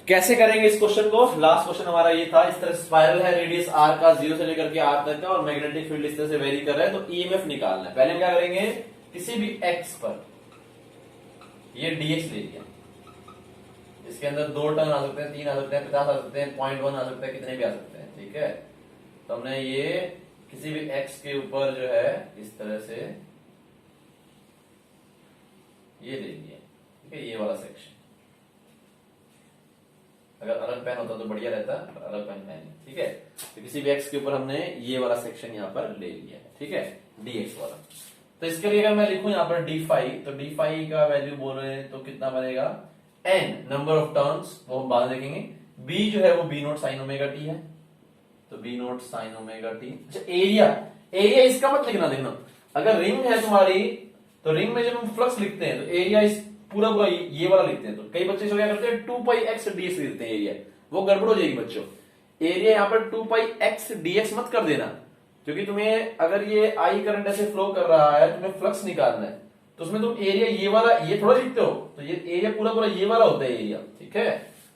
कैसे करेंगे इस क्वेश्चन को? लास्ट क्वेश्चन हमारा ये था, इस तरह स्पाइरल है, रेडियस आर का 0 से लेकर के आर तक का, और मैग्नेटिक फील्ड इस तरह से वेरी कर रहा है, तो ईएमएफ निकालना है। पहले हम क्या करेंगे, किसी भी एक्स पर ये डीएक्स ले लिया, इसके अंदर 2 टर्न आ सकते हैं, 3 आ सकते हैं, 50 आ सकते हैं, 0.1 आ सकता है, कितने भी आ सकते हैं, ठीक है। तो हमने ये किसी भी एक्स के ऊपर जो है इस तरह से ये ले लिया, ठीक है, ये वाला सेक्शन। अगर अलग पेन होता तो बढ़िया रहता, अलग पेन है नहीं, ठीक है। तो किसी भी एक्स के ऊपर हमने ये वाला सेक्शन यहाँ पर ले लिया है, ठीक है, डीएक्स वाला। तो इसके लिए अगर मैं लिखूं यहाँ पर डी फाई, तो डी फाई का वैल्यू बोल रहे हैं तो कितना बनेगा, एन नंबर ऑफ टर्न्स, वो हम बाद में देखेंगे। बी जो है वो B note sine omega t है, तो B note sine omega t. अच्छा, एरिया, एरिया इसका मत लिखना, देखना अगर रिंग है तुम्हारी तो रिंग में जब हम फ्लक्स लिखते हैं तो एरिया इस पूरा पूरा ये वाला लिखते हैं। तो कई बच्चे क्या करते हैं 2 पाई एक्स डीएक्स लिखते हैं एरिया, वो गड़बड़ हो जाएगी बच्चों। एरिया यहाँ पर 2 पाई एक्स डीएक्स मत कर देना, क्योंकि तुम्हें अगर ये आई करंट ऐसे फ्लो कर रहा है, तुम्हें फ्लक्स निकालना है, तो उसमें तुम एरिया ये वाला ये थोड़ा लिखते हो, तो ये एरिया पूरा पूरा ये वाला होता है एरिया, ठीक है।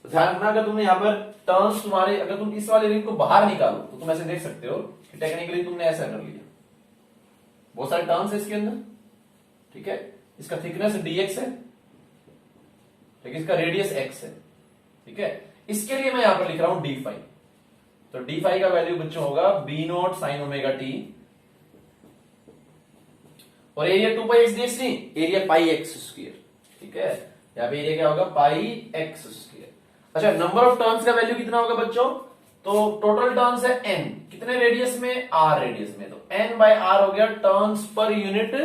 तो ध्यान रखना, अगर तुमने यहाँ पर टर्न्स तुम्हारे, अगर तुम इस वाले रिंग को बाहर निकालो तो तुम ऐसे देख सकते हो कि टेक्निकली तुमने ऐसा कर लिया, बहुत सारे टर्न्स है इसके अंदर, ठीक है। इसका थिकनेस डीएक्स है, ठीक है, इसका रेडियस एक्स है, ठीक है। इसके लिए मैं यहां पर लिख रहा हूं डी फाई, तो डी फाई का वैल्यू बच्चों होगा B note sine omega t, और एरिया 2 पाई एक्स डीएक्स नहीं, एरिया पाई एक्स स्क्वायर, ठीक है। यहां पे एरिया क्या होगा, पाई एक्स स्क्वायर। अच्छा, नंबर ऑफ टर्न्स का वैल्यू कितना होगा बच्चों, तो टोटल टर्न्स है एन, कितने रेडियस में, आर रेडियस में, तो एन बाय आर हो गया turns per unit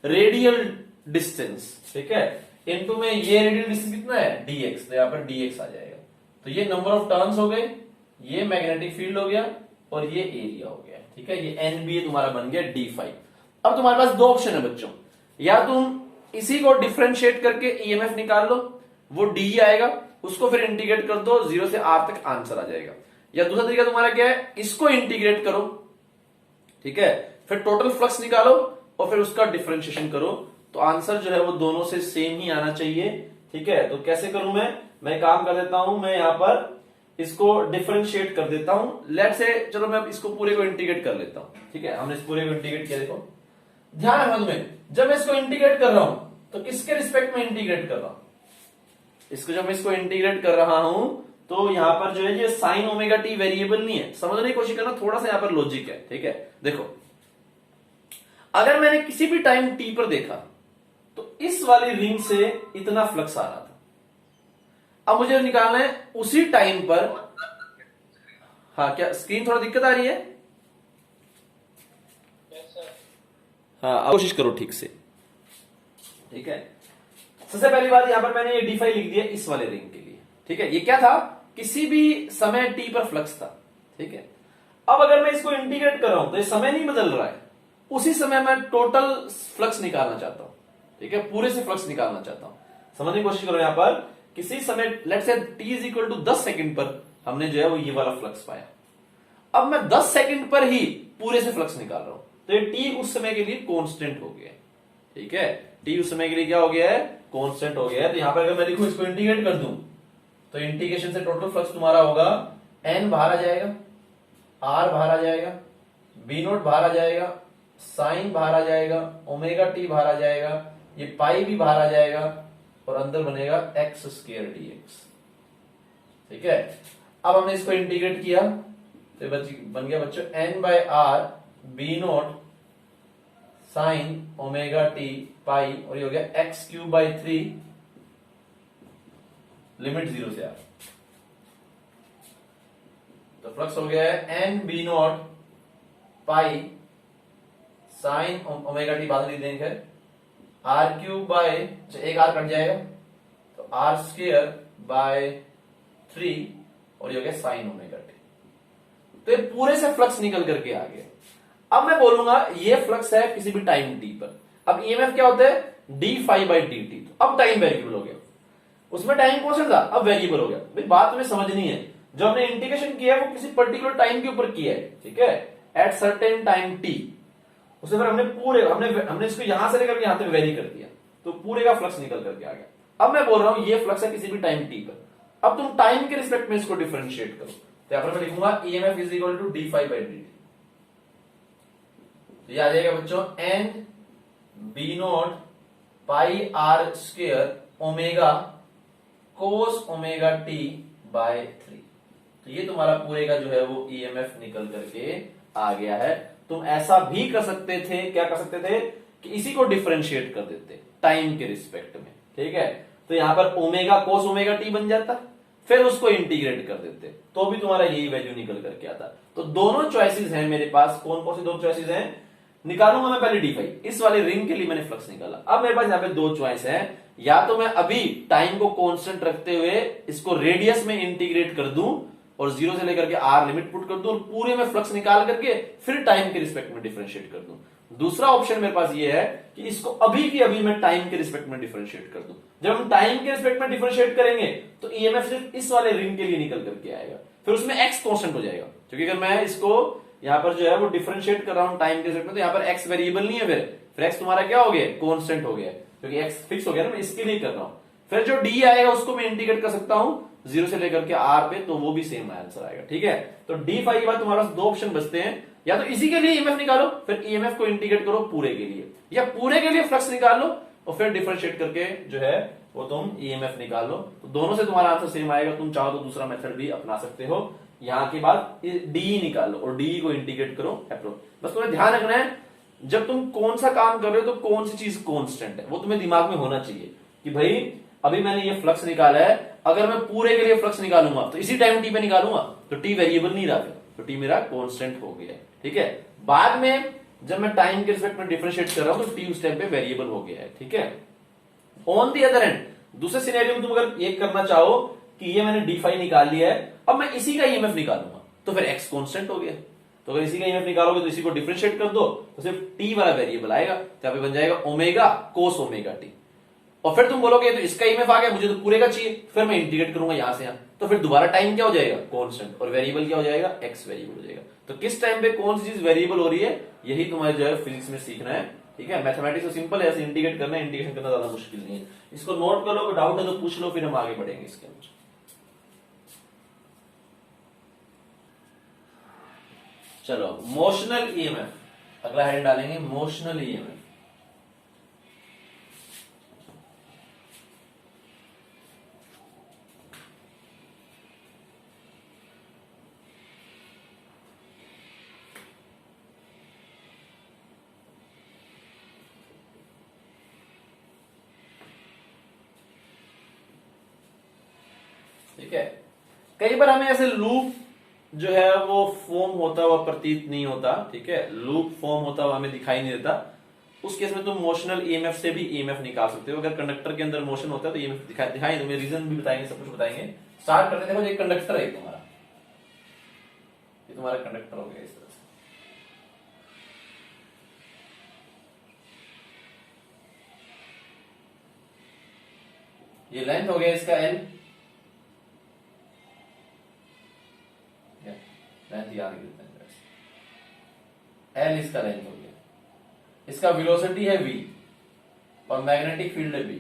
radial distance, ठीक है। इनटू में ये रेडियल डिस्टेंस कितना है, डीएक्स, तो यहां पर डीएक्स आ जाएगा। तो ये नंबर ऑफ टर्न्स हो गए, ये मैग्नेटिक फील्ड हो गया, और ये एरिया हो गया, ठीक है। ये एनबीए तुम्हारा बन गया डी फाई। अब तुम्हारे पास 2 ऑप्शन है बच्चों, या तुम इसी को डिफरेंशिएट करके ईएमएफ निकाल लो, वो डी आएगा, उसको फिर इंटीग्रेट कर दो 0 से आर तक, आंसर आ जाएगा। या दूसरा तरीका तुम्हारा क्या है, इसको इंटीग्रेट करो, ठीक है, फिर टोटल फ्लक्स निकालो और फिर उसका डिफरेंशिएशन करो, तो आंसर जो है वो दोनों से सेम ही आना चाहिए, ठीक है। तो कैसे करूं मैं काम कर देता हूं, मैं यहां पर इसको डिफरेंशिएट कर देता हूं। लेट से चलो मैं इसको पूरे को इंटीग्रेट कर लेता हूं, ठीक है। हमने इस पूरे को इंटीग्रेट किया, देखो ध्यान रखना तुम्हें, जब मैं इसको इंटीग्रेट कर रहा हूं तो किसके रिस्पेक्ट में इंटीग्रेट कर रहा हूं, इसको जब मैं इसको इंटीग्रेट कर रहा हूं तो यहां पर जो है ये साइन ओमेगा टी वेरिएबल नहीं है, समझने की कोशिश करना, थोड़ा सा यहां पर लॉजिक है, ठीक है। देखो अगर मैंने किसी भी टाइम टी पर देखा तो इस वाली रिंग से इतना फ्लक्स आ रहा था, अब मुझे निकालना है उसी टाइम पर, हाँ क्या स्क्रीन थोड़ा दिक्कत आ रही है, हाँ अब कोशिश करो ठीक से, ठीक है। सबसे पहली बात यहां पर मैंने ये डी फाई लिख दिया इस वाले रिंग के लिए, ठीक है। ये क्या था, किसी भी समय टी पर फ्लक्स था, ठीक है। अब अगर मैं इसको इंटीग्रेट कर रहा हूं तो ये समय नहीं बदल रहा है, उसी समय मैं टोटल फ्लक्स निकालना चाहता हूं, ठीक है, पूरे से फ्लक्स निकालना चाहता हूं। समझने की कोशिश करो, यहां पर किसी समय लेट्स से t is equal to 10 second पर हमने जो है वो ये वाला फ्लक्स पाया, अब मैं 10 सेकंड पर ही पूरे से फ्लक्स निकाल रहा हूं, तो ये t उस समय के लिए कांस्टेंट हो गया, ठीक है। t उस समय के लिए क्या हो गया है, कांस्टेंट हो गया है। तो यहां पर अगर मैं लिखूं इसको इंटीग्रेट कर दूं तो इंटीग्रेशन से टोटल फ्लक्स तुम्हारा होगा n बाहर आ जाएगा, r बाहर आ जाएगा, b नोट बाहर आ जाएगा, साइन बाहर आ जाएगा, ओमेगा टी बाहर आ जाएगा, ये पाई भी बाहर आ जाएगा, और अंदर बनेगा एक्स स्क्वायर डीएक्स, ठीक है। अब हमने इसको इंटीग्रेट किया तो बन गया बच्चों N by R B note sine omega T pi, और ये हो गया एक्स क्यूब बाई 3 लिमिट 0 से आर, तो फ्लक्स हो गया है n B naught pi sine omega t बाद लिख देंगे, आर क्यूब बाय, एक आर कट जाएगा तो आर स्क्वायर बाय 3, और ये हो गया साइन ओमेगा टी। तो ये पूरे से फ्लक्स निकल करके आ गया। अब मैं बोलूंगा ये फ्लक्स है किसी भी टाइम टी पर, अब ईएमएफ क्या होता है, d phi by d t, तो अब टाइम वेरिएबल हो गया, उसमें टाइम कांस्टेंट था अब वेरिएबल हो गया। भाई बात तुम्हें समझनी है, जो हमने इंटीग्रेशन किया है वो किसी पर्टिकुलर टाइम के ऊपर किया है, ठीक है, एट सर्टेन टाइम टी, उससे फिर हमने पूरे हमने इसको यहां से लेकर यहां तक वेरी कर दिया, तो पूरे का फ्लक्स निकल करके आ गया। अब मैं बोल रहा हूं ये फ्लक्स है किसी भी टाइम टी पर, अब तुम टाइम के रिस्पेक्ट में इसको डिफरेंशिएट करो, तो यहां पर मैं लिखूंगा EMF is equal to d phi by d t. ये आ जाएगा बच्चों n B naught pi r square omega cos omega t by 3। तो ये तुम्हारा पूरे का जो है वो ईएमएफ निकल करके आ गया है। तुम ऐसा भी कर सकते थे, क्या कर सकते थे कि इसी को डिफरेंशिएट कर देते टाइम के रिस्पेक्ट में, ठीक है। तो यहां पर ओमेगा कोस ओमेगा टी बन जाता, फिर उसको इंटीग्रेट कर देते, तो भी तुम्हारा यही वैल्यू निकल करके आता। तो दोनों चॉइसेस हैं मेरे पास। कौन कौन सी दो चॉइसेस हैं? निकालूंगा मैं पहले डी फाई, इस वाले रिंग के लिए मैंने फ्लक्स निकाला। अब मेरे पास यहाँ पे दो चॉइस है, या तो मैं अभी टाइम को कांस्टेंट रखते हुए इसको रेडियस में इंटीग्रेट कर दूं और 0 से लेकर के आर लिमिट पुट कर दूं और पूरे में फ्लक्स निकाल करके फिर टाइम के रिस्पेक्ट में डिफरेंशिएट कर दूं। दूसरा ऑप्शन मेरे पास ये है कि इसको अभी की अभी मैं टाइम के रिस्पेक्ट में डिफरेंशिएट कर दूं। जब हम टाइम के रिस्पेक्ट में डिफरेंशिएट करेंगे तो ईएमएफ सिर्फ इस वाले रिंग के लिए निकल करके आएगा, फिर उसमें एक्स कांस्टेंट हो जाएगा। क्योंकि अगर मैं इसको यहां पर जो है वो डिफरेंशिएट कर रहा हूं टाइम के रिस्पेक्ट में, तो यहां पर एक्स वेरिएबल नहीं है, फिर एक्स तुम्हारा क्या हो गया? कांस्टेंट हो गया, क्योंकि एक्स फिक्स हो गया ना, मैं इसके लिए कर रहा हूं। फिर जो डी आएगा उसको मैं इंटीग्रेट कर सकता हूं 0 से लेकर के आर पे, तो वो भी सेम आंसर आएगा, ठीक है। तो डी फाई के बाद तुम्हारे पास दो ऑप्शन बचते हैं, या तो इसी के लिए ईएमएफ निकालो फिर ईएमएफ को इंटीग्रेट करो पूरे के लिए, या पूरे के लिए फ्लक्स निकाल लो और फिर डिफरेंशिएट करके जो है वो तुम ईएमएफ निकाल लो। तो दोनों से तुम्हारा आंसर सेम आएगा। तुम चाहो तो दूसरा मेथड भी अपना सकते हो। यहां के बाद डी निकाल लो और डी को इंटीग्रेट करो अप्रोच। बस तुम्हें ध्यान रखना है जब तुम कौन सा काम कर रहे हो तो कौन सी चीज कांस्टेंट है, वो तुम्हें दिमाग में होना चाहिए कि भाई अभी मैंने ये फ्लक्स निकाला है, अगर मैं पूरे के लिए फ्लक्स निकालूंगा तो इसी टाइम टी पे निकालूंगा, तो टी वेरिएबल नहीं रहा, तो टी मेरा कांस्टेंट हो गया है, ठीक है। बाद में जब मैं टाइम के रिस्पेक्ट में डिफरेंशिएट कर रहा हूं तो टी उस टाइम पे वेरिएबल हो गया है, ठीक है। ऑन दी अदर एंड दूसरे सिनेरियो में तुम अगर ये करना चाहो कि ये मैंने डी फाई निकाल लिया है, अब मैं इसी का ईएमएफ निकालूंगा, तो फिर एक्स कांस्टेंट हो गया। तो अगर इसी का ईएमएफ निकालोगे तो इसी को डिफरेंशिएट कर दो तो सिर्फ टी वाला वेरिएबल आएगा, तो यहां पे बन जाएगा ओमेगा कोस ओमेगा टी। और फिर तुम बोलोगे तो इसका ईएमएफ आ गया, मुझे तो पूरे का चाहिए, फिर मैं इंटीग्रेट करूंगा यहां से यहां, तो फिर दोबारा टाइम क्या हो जाएगा? कांस्टेंट, और वेरिएबल क्या हो जाएगा? एक्स वेरिएबल हो जाएगा। तो किस टाइम पे कौन सी चीज वेरिएबल हो रही है, यही तुम्हारे जो है फिजिक्स में सीखना है, ठीक है। मैथमेटिक्स तो सिंपल है, ऐसे इंटीग्रेट करना है, इंटीग्रेशन करना ज्यादा मुश्किल नहीं है। इसको नोट कर लो, कोई डाउट है तो पूछ लो, फिर हम आगे बढ़ेंगे इसके अंदर। चलो मोशनल ईएमएफ, अगला हेड डालेंगे मोशनल ईएमएफ। ठीक है, कई बार हमें ऐसे लूप जो है वो फॉर्म होता हुआ प्रतीत नहीं होता, ठीक है, लूप फॉर्म होता हुआ हमें दिखाई नहीं देता। उस केस में तुम मोशनल ईएमएफ से भी ईएमएफ निकाल सकते हो। अगर कंडक्टर के अंदर मोशन होता है तो ईएमएफ दिखाई तुम्हें रीजन भी बताएंगे, सब कुछ बताएंगे। स्टार्ट करते देखो, ये कंडक्टर है तुम्हारा, ये तुम्हारा कंडक्टर हो गया इस तरह से। ये लेंथ हो गया इसका एल, लेंथ याद कर लेते हैं, एल इसका लेंथ हो गया, इसका वेलोसिटी है v और मैग्नेटिक फील्ड है v।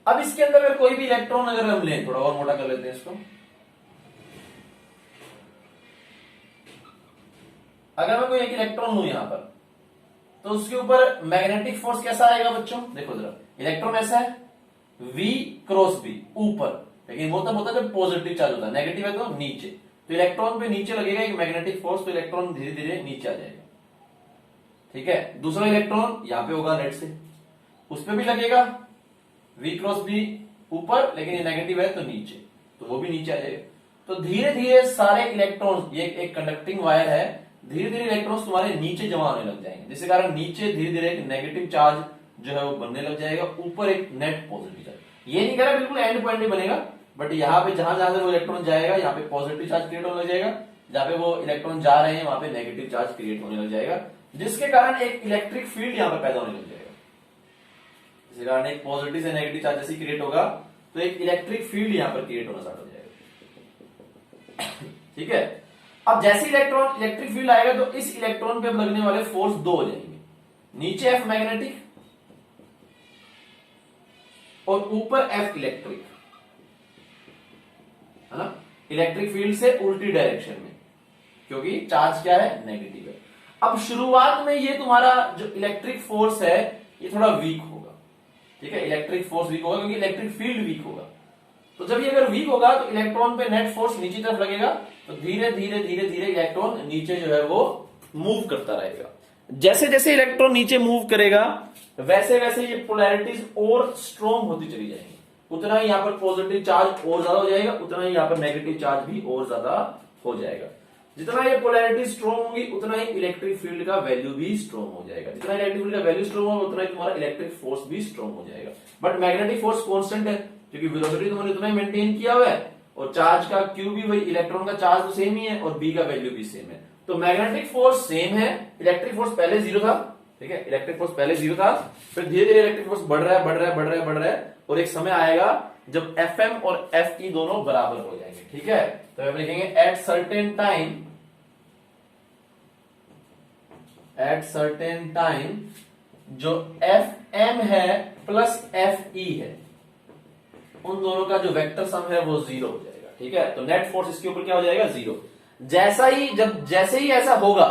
अब इसके अंदर अगर कोई भी इलेक्ट्रॉन अगर हम लें, थोड़ा और मोटा कर लेते हैं इसको, अगर मैं कोई एक इलेक्ट्रॉन लूं यहां पर, तो उसके ऊपर मैग्नेटिक फोर्स कैसा आएगा बच्चों? देखो जरा, इलेक्ट्रॉन ऐसा है v क्रॉस v ऊपर, लेकिन वो तब होता है जब पॉजिटिव चार्ज होता है, नेगेटिव है तो नीचे। तो इलेक्ट्रॉन पे नीचे लगेगा एक मैग्नेटिक फोर्स, तो इलेक्ट्रॉन धीरे धीरे नीचे आ जाएगा, ठीक है। दूसरा इलेक्ट्रॉन यहां पे होगा लेट से, उस पे भी लगेगा v क्रॉस v ऊपर, लेकिन ये नेगेटिव है तो नीचे, तो वो भी नीचे आ जाएगा। तो धीरे धीरे सारे इलेक्ट्रॉन्स, ये एक कंडक्टिंग वायर है, धीरे धीरे इलेक्ट्रॉन्स तुम्हारे नीचे जमा होने लग जाएंगे, जिसके कारण नीचे धीरे धीरे एक नेगेटिव चार्ज जो है वो बनने लग जाएगा, ऊपर एक नेट पॉजिटिव चार्ज। ये नहीं कह रहा बिल्कुल एंड पॉइंट नहीं बनेगा, बट यहाँ पे जहां जहां से वो इलेक्ट्रॉन जाएगा यहाँ पे पॉजिटिव चार्ज क्रिएट होने लग जाएगा, जहां पे वो इलेक्ट्रॉन जा रहे हैं वहां पे नेगेटिव चार्ज क्रिएट होने लग जाएगा, जिसके कारण एक इलेक्ट्रिक फील्ड यहाँ पे पैदा होने लग जाएगा। जिसके कारण एक पॉजिटिव से नेगेटिव चार्ज जैसे क्रिएट होगा तो एक इलेक्ट्रिक फील्ड यहाँ पर क्रिएट होना स्टार्ट हो जाएगा, ठीक है। अब जैसे इलेक्ट्रॉन इलेक्ट्रिक फील्ड आएगा तो इस इलेक्ट्रॉन पे अब लगने वाले फोर्स दो हो जाएंगे, नीचे एफ मैग्नेटिक और ऊपर एफ इलेक्ट्रिक। इलेक्ट्रिक फील्ड से उल्टी डायरेक्शन में, क्योंकि चार्ज क्या है, नेगेटिव है। अब शुरुआत में ये तुम्हारा जो इलेक्ट्रिक फोर्स है ये थोड़ा वीक होगा, ठीक है, इलेक्ट्रिक फोर्स वीक होगा क्योंकि इलेक्ट्रिक फील्ड वीक होगा। तो जब ये अगर वीक होगा तो इलेक्ट्रॉन पे नेट फोर्स नीचे तरफ लगेगा, तो धीरे धीरे धीरे धीरे इलेक्ट्रॉन नीचे जो है वो मूव करता रहेगा। जैसे जैसे इलेक्ट्रॉन नीचे मूव करेगा वैसे वैसे ये पोलैरिटीज और स्ट्रॉन्ग होती चली जाएंगी, उतना ही यहां पर पॉजिटिव चार्ज और ज्यादा हो जाएगा, उतना ही यहां पर नेगेटिव चार्ज भी और ज्यादा हो जाएगा। जितना ये पोलैरिटी स्ट्रॉन्ग होगी उतना ही इलेक्ट्रिक फील्ड का वैल्यू भी स्ट्रॉन्ग हो जाएगा, जितना इलेक्ट्रिक फील्ड का वैल्यू स्ट्रॉन्ग होगा उतना ही तुम्हारा इलेक्ट्रिक फोर्स भी स्ट्रॉन्ग हो जाएगा। बट मैग्नेटिक फोर्स कांस्टेंट है क्योंकि वेलोसिटी तुमने उतना ही मेंटेन किया हुआ है और चार्ज का क्यू भी वही, इलेक्ट्रॉन का चार्ज तो सेम ही है और बी का वैल्यू भी सेम है। तो मैग्नेटिक फोर्स सेम है, इलेक्ट्रिक फोर्स पहले जीरो था, ठीक है, इलेक्ट्रिक फोर्स पहले जीरो था, फिर धीरे धीरे इलेक्ट्रिक फोर्स बढ़ रहा है बढ़ रहा है बढ़ रहा है बढ़ रहा है और एक समय आएगा जब Fm और Fe दोनों बराबर हो जाएंगे, ठीक है। तो हम लिखेंगे एट सर्टेन टाइम जो Fm है प्लस Fe है उन दोनों का जो वेक्टर सम है वो जीरो हो जाएगा, ठीक है। तो नेट फोर्स इसके ऊपर क्या हो जाएगा, जीरो। जैसे ही ऐसा होगा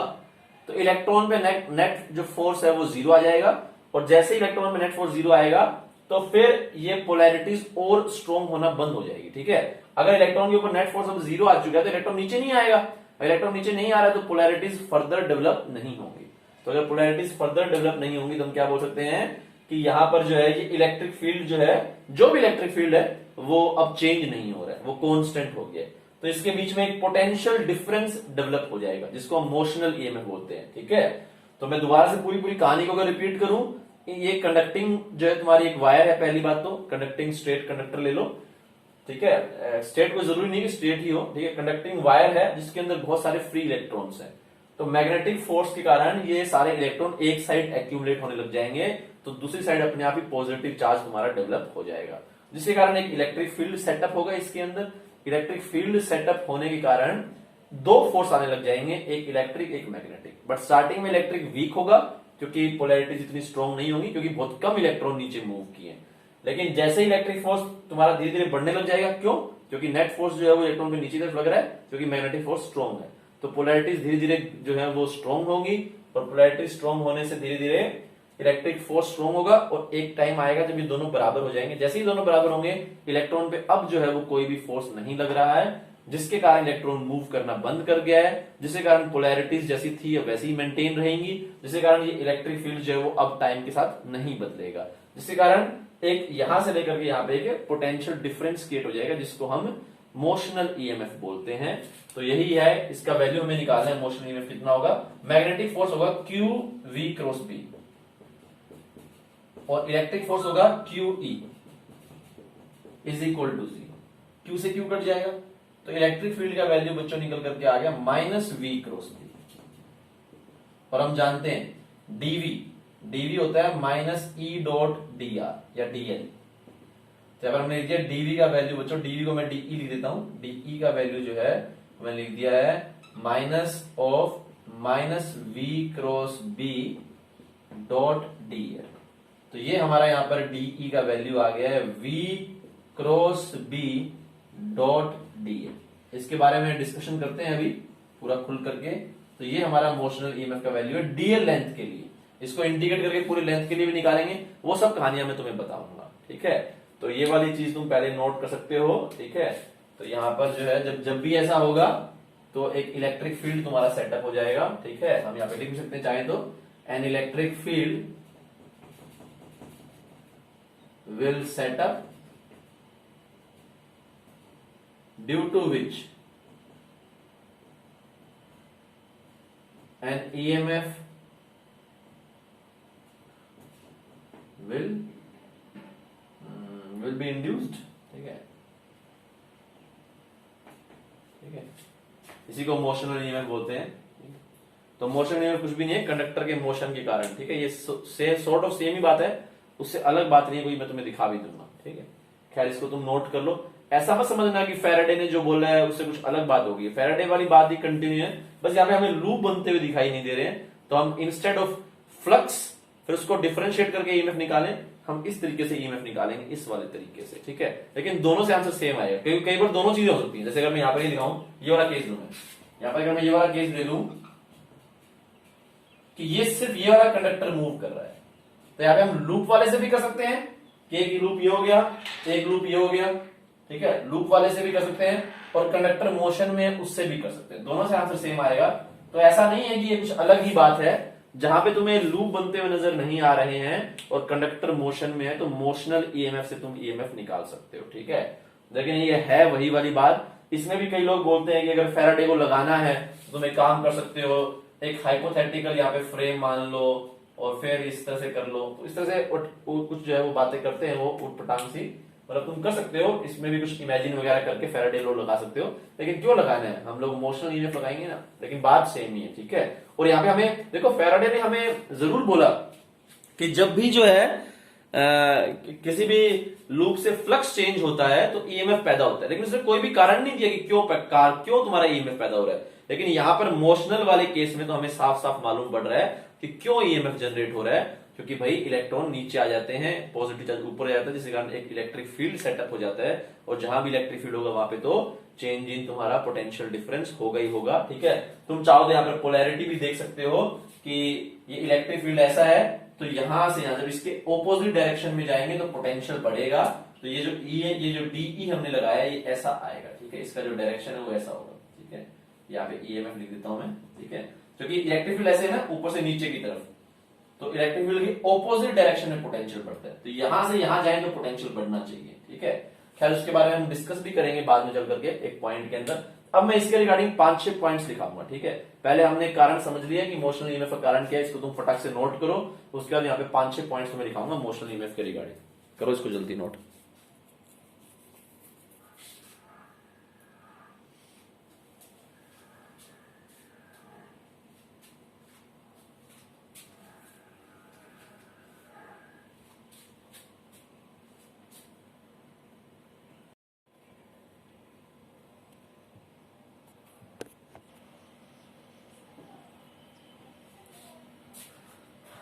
तो इलेक्ट्रॉन पे नेट जो फोर्स है वो जीरो आ जाएगा और जैसे ही इलेक्ट्रॉन पे नेट फोर्स जीरो आएगा तो फिर ये पोलैरिटीज और स्ट्रॉन्ग होना बंद हो जाएगी, ठीक है। अगर इलेक्ट्रॉन के ऊपर नेट फोर्स अब जीरो आ चुका है तो इलेक्ट्रॉन नीचे नहीं आएगा, इलेक्ट्रॉन नीचे नहीं आ रहा है तो पोलैरिटीज फर्दर डेवलप नहीं होंगी। तो अगर पोलैरिटीज फर्दर डेवलप नहीं होंगी तो हम क्या बोल सकते हैं कि यहां पर जो है ये इलेक्ट्रिक फील्ड जो है, जो भी इलेक्ट्रिक फील्ड है वो अब चेंज नहीं हो रहा है, वो कांस्टेंट हो गया है। तो इसके बीच में एक पोटेंशियल डिफरेंस डेवलप हो जाएगा जिसको हम मोशनल ईएमएफ बोलते हैं, ठीक है। तो मैं दोबारा से पूरी कहानी को अगर रिपीट करूं, ये कंडक्टिंग जो है तुम्हारी एक वायर है, पहली बात तो कंडक्टिंग स्ट्रेट कंडक्टर ले लो, ठीक है। स्ट्रेट को जरूरी नहीं कि स्ट्रेट ही हो, ठीक है। कंडक्टिंग वायर है जिसके अंदर बहुत सारे फ्री इलेक्ट्रॉन्स हैं, तो मैग्नेटिक फोर्स के कारण ये सारे इलेक्ट्रॉन एक साइड एक्यूमुलेट होने लग जाएंगे तो दूसरी साइड अपने आप ही पॉजिटिव चार्ज तुम्हारा डेवलप हो जाएगा, जिसके कारण एक इलेक्ट्रिक फील्ड सेटअप होगा। इसके अंदर इलेक्ट्रिक फील्ड सेटअप होने के कारण दो फोर्स आने लग जाएंगे, एक इलेक्ट्रिक एक मैग्नेटिक। बट स्टार्टिंग में इलेक्ट्रिक वीक होगा क्योंकि पोलैरिटीज इतनी स्ट्रॉन्ग नहीं होगी क्योंकि बहुत कम इलेक्ट्रॉन नीचे मूव किए। लेकिन जैसे ही इलेक्ट्रिक फोर्स तुम्हारा धीरे धीरे बढ़ने लग जाएगा, क्यों, क्योंकि नेट फोर्स जो है वो इलेक्ट्रॉन के नीचे तरफ लग रहा है क्योंकि मैग्नेटिक फोर्स स्ट्रॉन्ग है, तो पोलैरिटीज धीरे धीरे जो है वो स्ट्रॉन्ग होगी और पोलैरिटीज स्ट्रॉन्ग होने से धीरे धीरे इलेक्ट्रिक फोर्स स्ट्रॉन्ग होगा और एक टाइम आएगा जब ये दोनों बराबर हो जाएंगे। जैसे ही दोनों बराबर होंगे इलेक्ट्रॉन पे अब जो है वो कोई भी फोर्स नहीं लग रहा है, जिसके कारण इलेक्ट्रॉन मूव करना बंद कर गया है, जिसके कारण पोलैरिटीज जैसी थी वैसी ही मेंटेन रहेंगी, जिसके कारण ये इलेक्ट्रिक फील्ड जो है वो अब टाइम के साथ नहीं बदलेगा, जिसके कारण एक यहां से लेकर के यहां पे एक पोटेंशियल डिफरेंस क्रिएट हो जाएगा जिसको हम मोशनल ईएमएफ बोलते हैं। तो यही है, इसका वैल्यू हमें निकालना है। मोशनल ईएमएफ कितना होगा, मैग्नेटिक फोर्स होगा क्यू वी क्रॉस बी और इलेक्ट्रिक फोर्स होगा q E is equal to zero. Q से क्यू कट जाएगा तो इलेक्ट्रिक फील्ड का वैल्यू बच्चों निकल करके आ गया माइनस वी क्रॉस बी। और हम जानते हैं डीवी होता है minus E dot D R या डीएल। जब हमने लिख दिया डीवी का वैल्यू, बच्चों डीवी को मैं डीई लिख देता हूं, डीई का वैल्यू जो है मैंने लिख दिया है minus of minus v cross B dot dl. तो ये हमारा यहां पर डीई का वैल्यू आ गया है v cross B dot dl. इसके बारे में डिस्कशन करते हैं अभी पूरा खुल करके। तो ये हमारा मोशनल ईएमएफ का वैल्यू है डीएल लेंथ के लिए। इसको इंटीग्रेट करके पूरी लेंथ के लिए भी निकालेंगे, वो सब कहानियां मैं तुम्हें बताऊंगा, ठीक है। तो ये वाली चीज तुम पहले नोट कर सकते हो, ठीक है। तो यहां पर जो है जब भी ऐसा होगा तो एक इलेक्ट्रिक फील्ड तुम्हारा सेटअप हो जाएगा, ठीक है। हम यहां पे लिख सकते हैं चाहे तो, an electric field will set up due to which an EMF will be induced, ठीक है, ठीक है। इसी को मोशनल ईएमएफ बोलते हैं। तो मोशन ईएमएफ कुछ भी नहीं है, कंडक्टर के मोशन के कारण, ठीक है। ये सॉर्ट ऑफ सेम ही बात है, उससे अलग बात नहीं है कोई, मैं तुम्हें दिखा भी दूंगा, ठीक है। खैर इसको तुम नोट कर लो, ऐसा मत समझना कि फैराडे ने जो बोला है उससे कुछ अलग बात होगी। फैराडे वाली बात ही कंटिन्यू है, बस यहाँ पे हमें लूप बनते हुए दिखाई नहीं दे रहे हैं। तो हम इंस्टेड ऑफ फ्लक्स फिर उसको डिफरेंशिएट करके ईएमएफ निकालें, हम इस तरीके से ईएमएफ निकालेंगे, इस वाले तरीके से, ठीक है। लेकिन दोनों से आंसर सेम आएगा, क्योंकि कई बार दोनों चीजें हो सकती हैं। जैसे अगर मैं यहाँ पर ये दिखाऊं, ये वाला केस लूं मैं, यहाँ पर अगर मैं ये वाला केस ले लूं कि ये सिर्फ ये वाला कंडक्टर मूव कर रहा है, तो यहाँ पे हम लूप वाले से भी कर सकते हैं कि एक लूप ये हो गया, एक लूप ये हो गया, ठीक है। लूप वाले से भी कर सकते हैं और कंडक्टर मोशन में उससे भी कर सकते हैं, दोनों से आंसर सेम आएगा। तो ऐसा नहीं है कि ये कुछ अलग ही बात है। जहां पे तुम्हें लूप बनते हुए नजर नहीं आ रहे हैं और कंडक्टर मोशन में है, तो मोशनल ईएमएफ से तुम ईएमएफ निकाल सकते हो, ठीक है। लेकिन ये है वही वाली बात। इसमें भी कई लोग बोलते हैं कि अगर फैराडे को लगाना है तो तुम एक काम कर सकते हो, एक हाइपोथेटिकल यहाँ पे फ्रेम मान लो और फिर इस तरह से कर लो। तो इस तरह से कुछ जो है वो बातें करते हैं, वो उटपटांग सी, मतलब तुम कर सकते हो। इसमें भी कुछ इमेजिन वगैरह करके फैराडे लॉ लगा सकते हो, लेकिन क्यों लगाना है, हम लोग मोशनल ईएमएफ लगाएंगे ना। लेकिन बात सेम ही है, ठीक है। और यहाँ पे हमें देखो, फैराडे ने हमें जरूर बोला कि जब भी जो है किसी भी लूप से फ्लक्स चेंज होता है तो ईएमएफ पैदा होता है, लेकिन उसने कोई भी कारण नहीं दिया कि क्यों तुम्हारा ईएमएफ पैदा हो रहा है। लेकिन यहां पर मोशनल वाले केस में तो हमें साफ साफ मालूम पड़ रहा है कि क्यों ईएमएफ जनरेट हो रहा है, क्योंकि भाई इलेक्ट्रॉन नीचे आ जाते हैं, पॉजिटिव चार्ज ऊपर आ जाता है, जिसके कारण एक इलेक्ट्रिक फील्ड सेटअप हो जाता है। और जहां भी इलेक्ट्रिक फील्ड होगा वहां पे तो चेंज इन तुम्हारा पोटेंशियल डिफरेंस होगा ही होगा, ठीक है। तुम चाहो तो यहाँ पर पोलैरिटी भी देख सकते हो कि ये इलेक्ट्रिक फील्ड ऐसा है, तो यहां से यहां जब इसके ऑपोजिट डायरेक्शन में जाएंगे तो पोटेंशियल बढ़ेगा। तो ये जो ई है, ये जो डीई हमने लगाया, ये ऐसा आएगा, ठीक है। इसका जो डायरेक्शन है वो ऐसा होगा, ठीक है। यहाँ पे ईएमएफ लिख देता हूं मैं, ठीक है। क्योंकि इलेक्ट्रिक फील्ड ऐसे है ना, ऊपर से नीचे की तरफ, तो इलेक्ट्रिक फील्ड की ऑपोजिट डायरेक्शन में पोटेंशियल बढ़ता है। तो यहां से यहां जाए तो पोटेंशियल बढ़ना चाहिए, ठीक है। खैर उसके बारे में हम डिस्कस भी करेंगे बाद में चल करके एक पॉइंट के अंदर। अब मैं इसके रिगार्डिंग 5-6 पॉइंट्स लिखाऊंगा, ठीक है। पहले हमने कारण समझ लिया कि मोशनल ईएमएफ का कारण क्या है, इसको तुम फटाक से नोट करो। उसके बाद यहाँ पे 5-6 पॉइंट्स मैं लिखाऊंगा मोशनल ईएमएफ के रिगार्डिंग। करो इसको जल्दी नोट।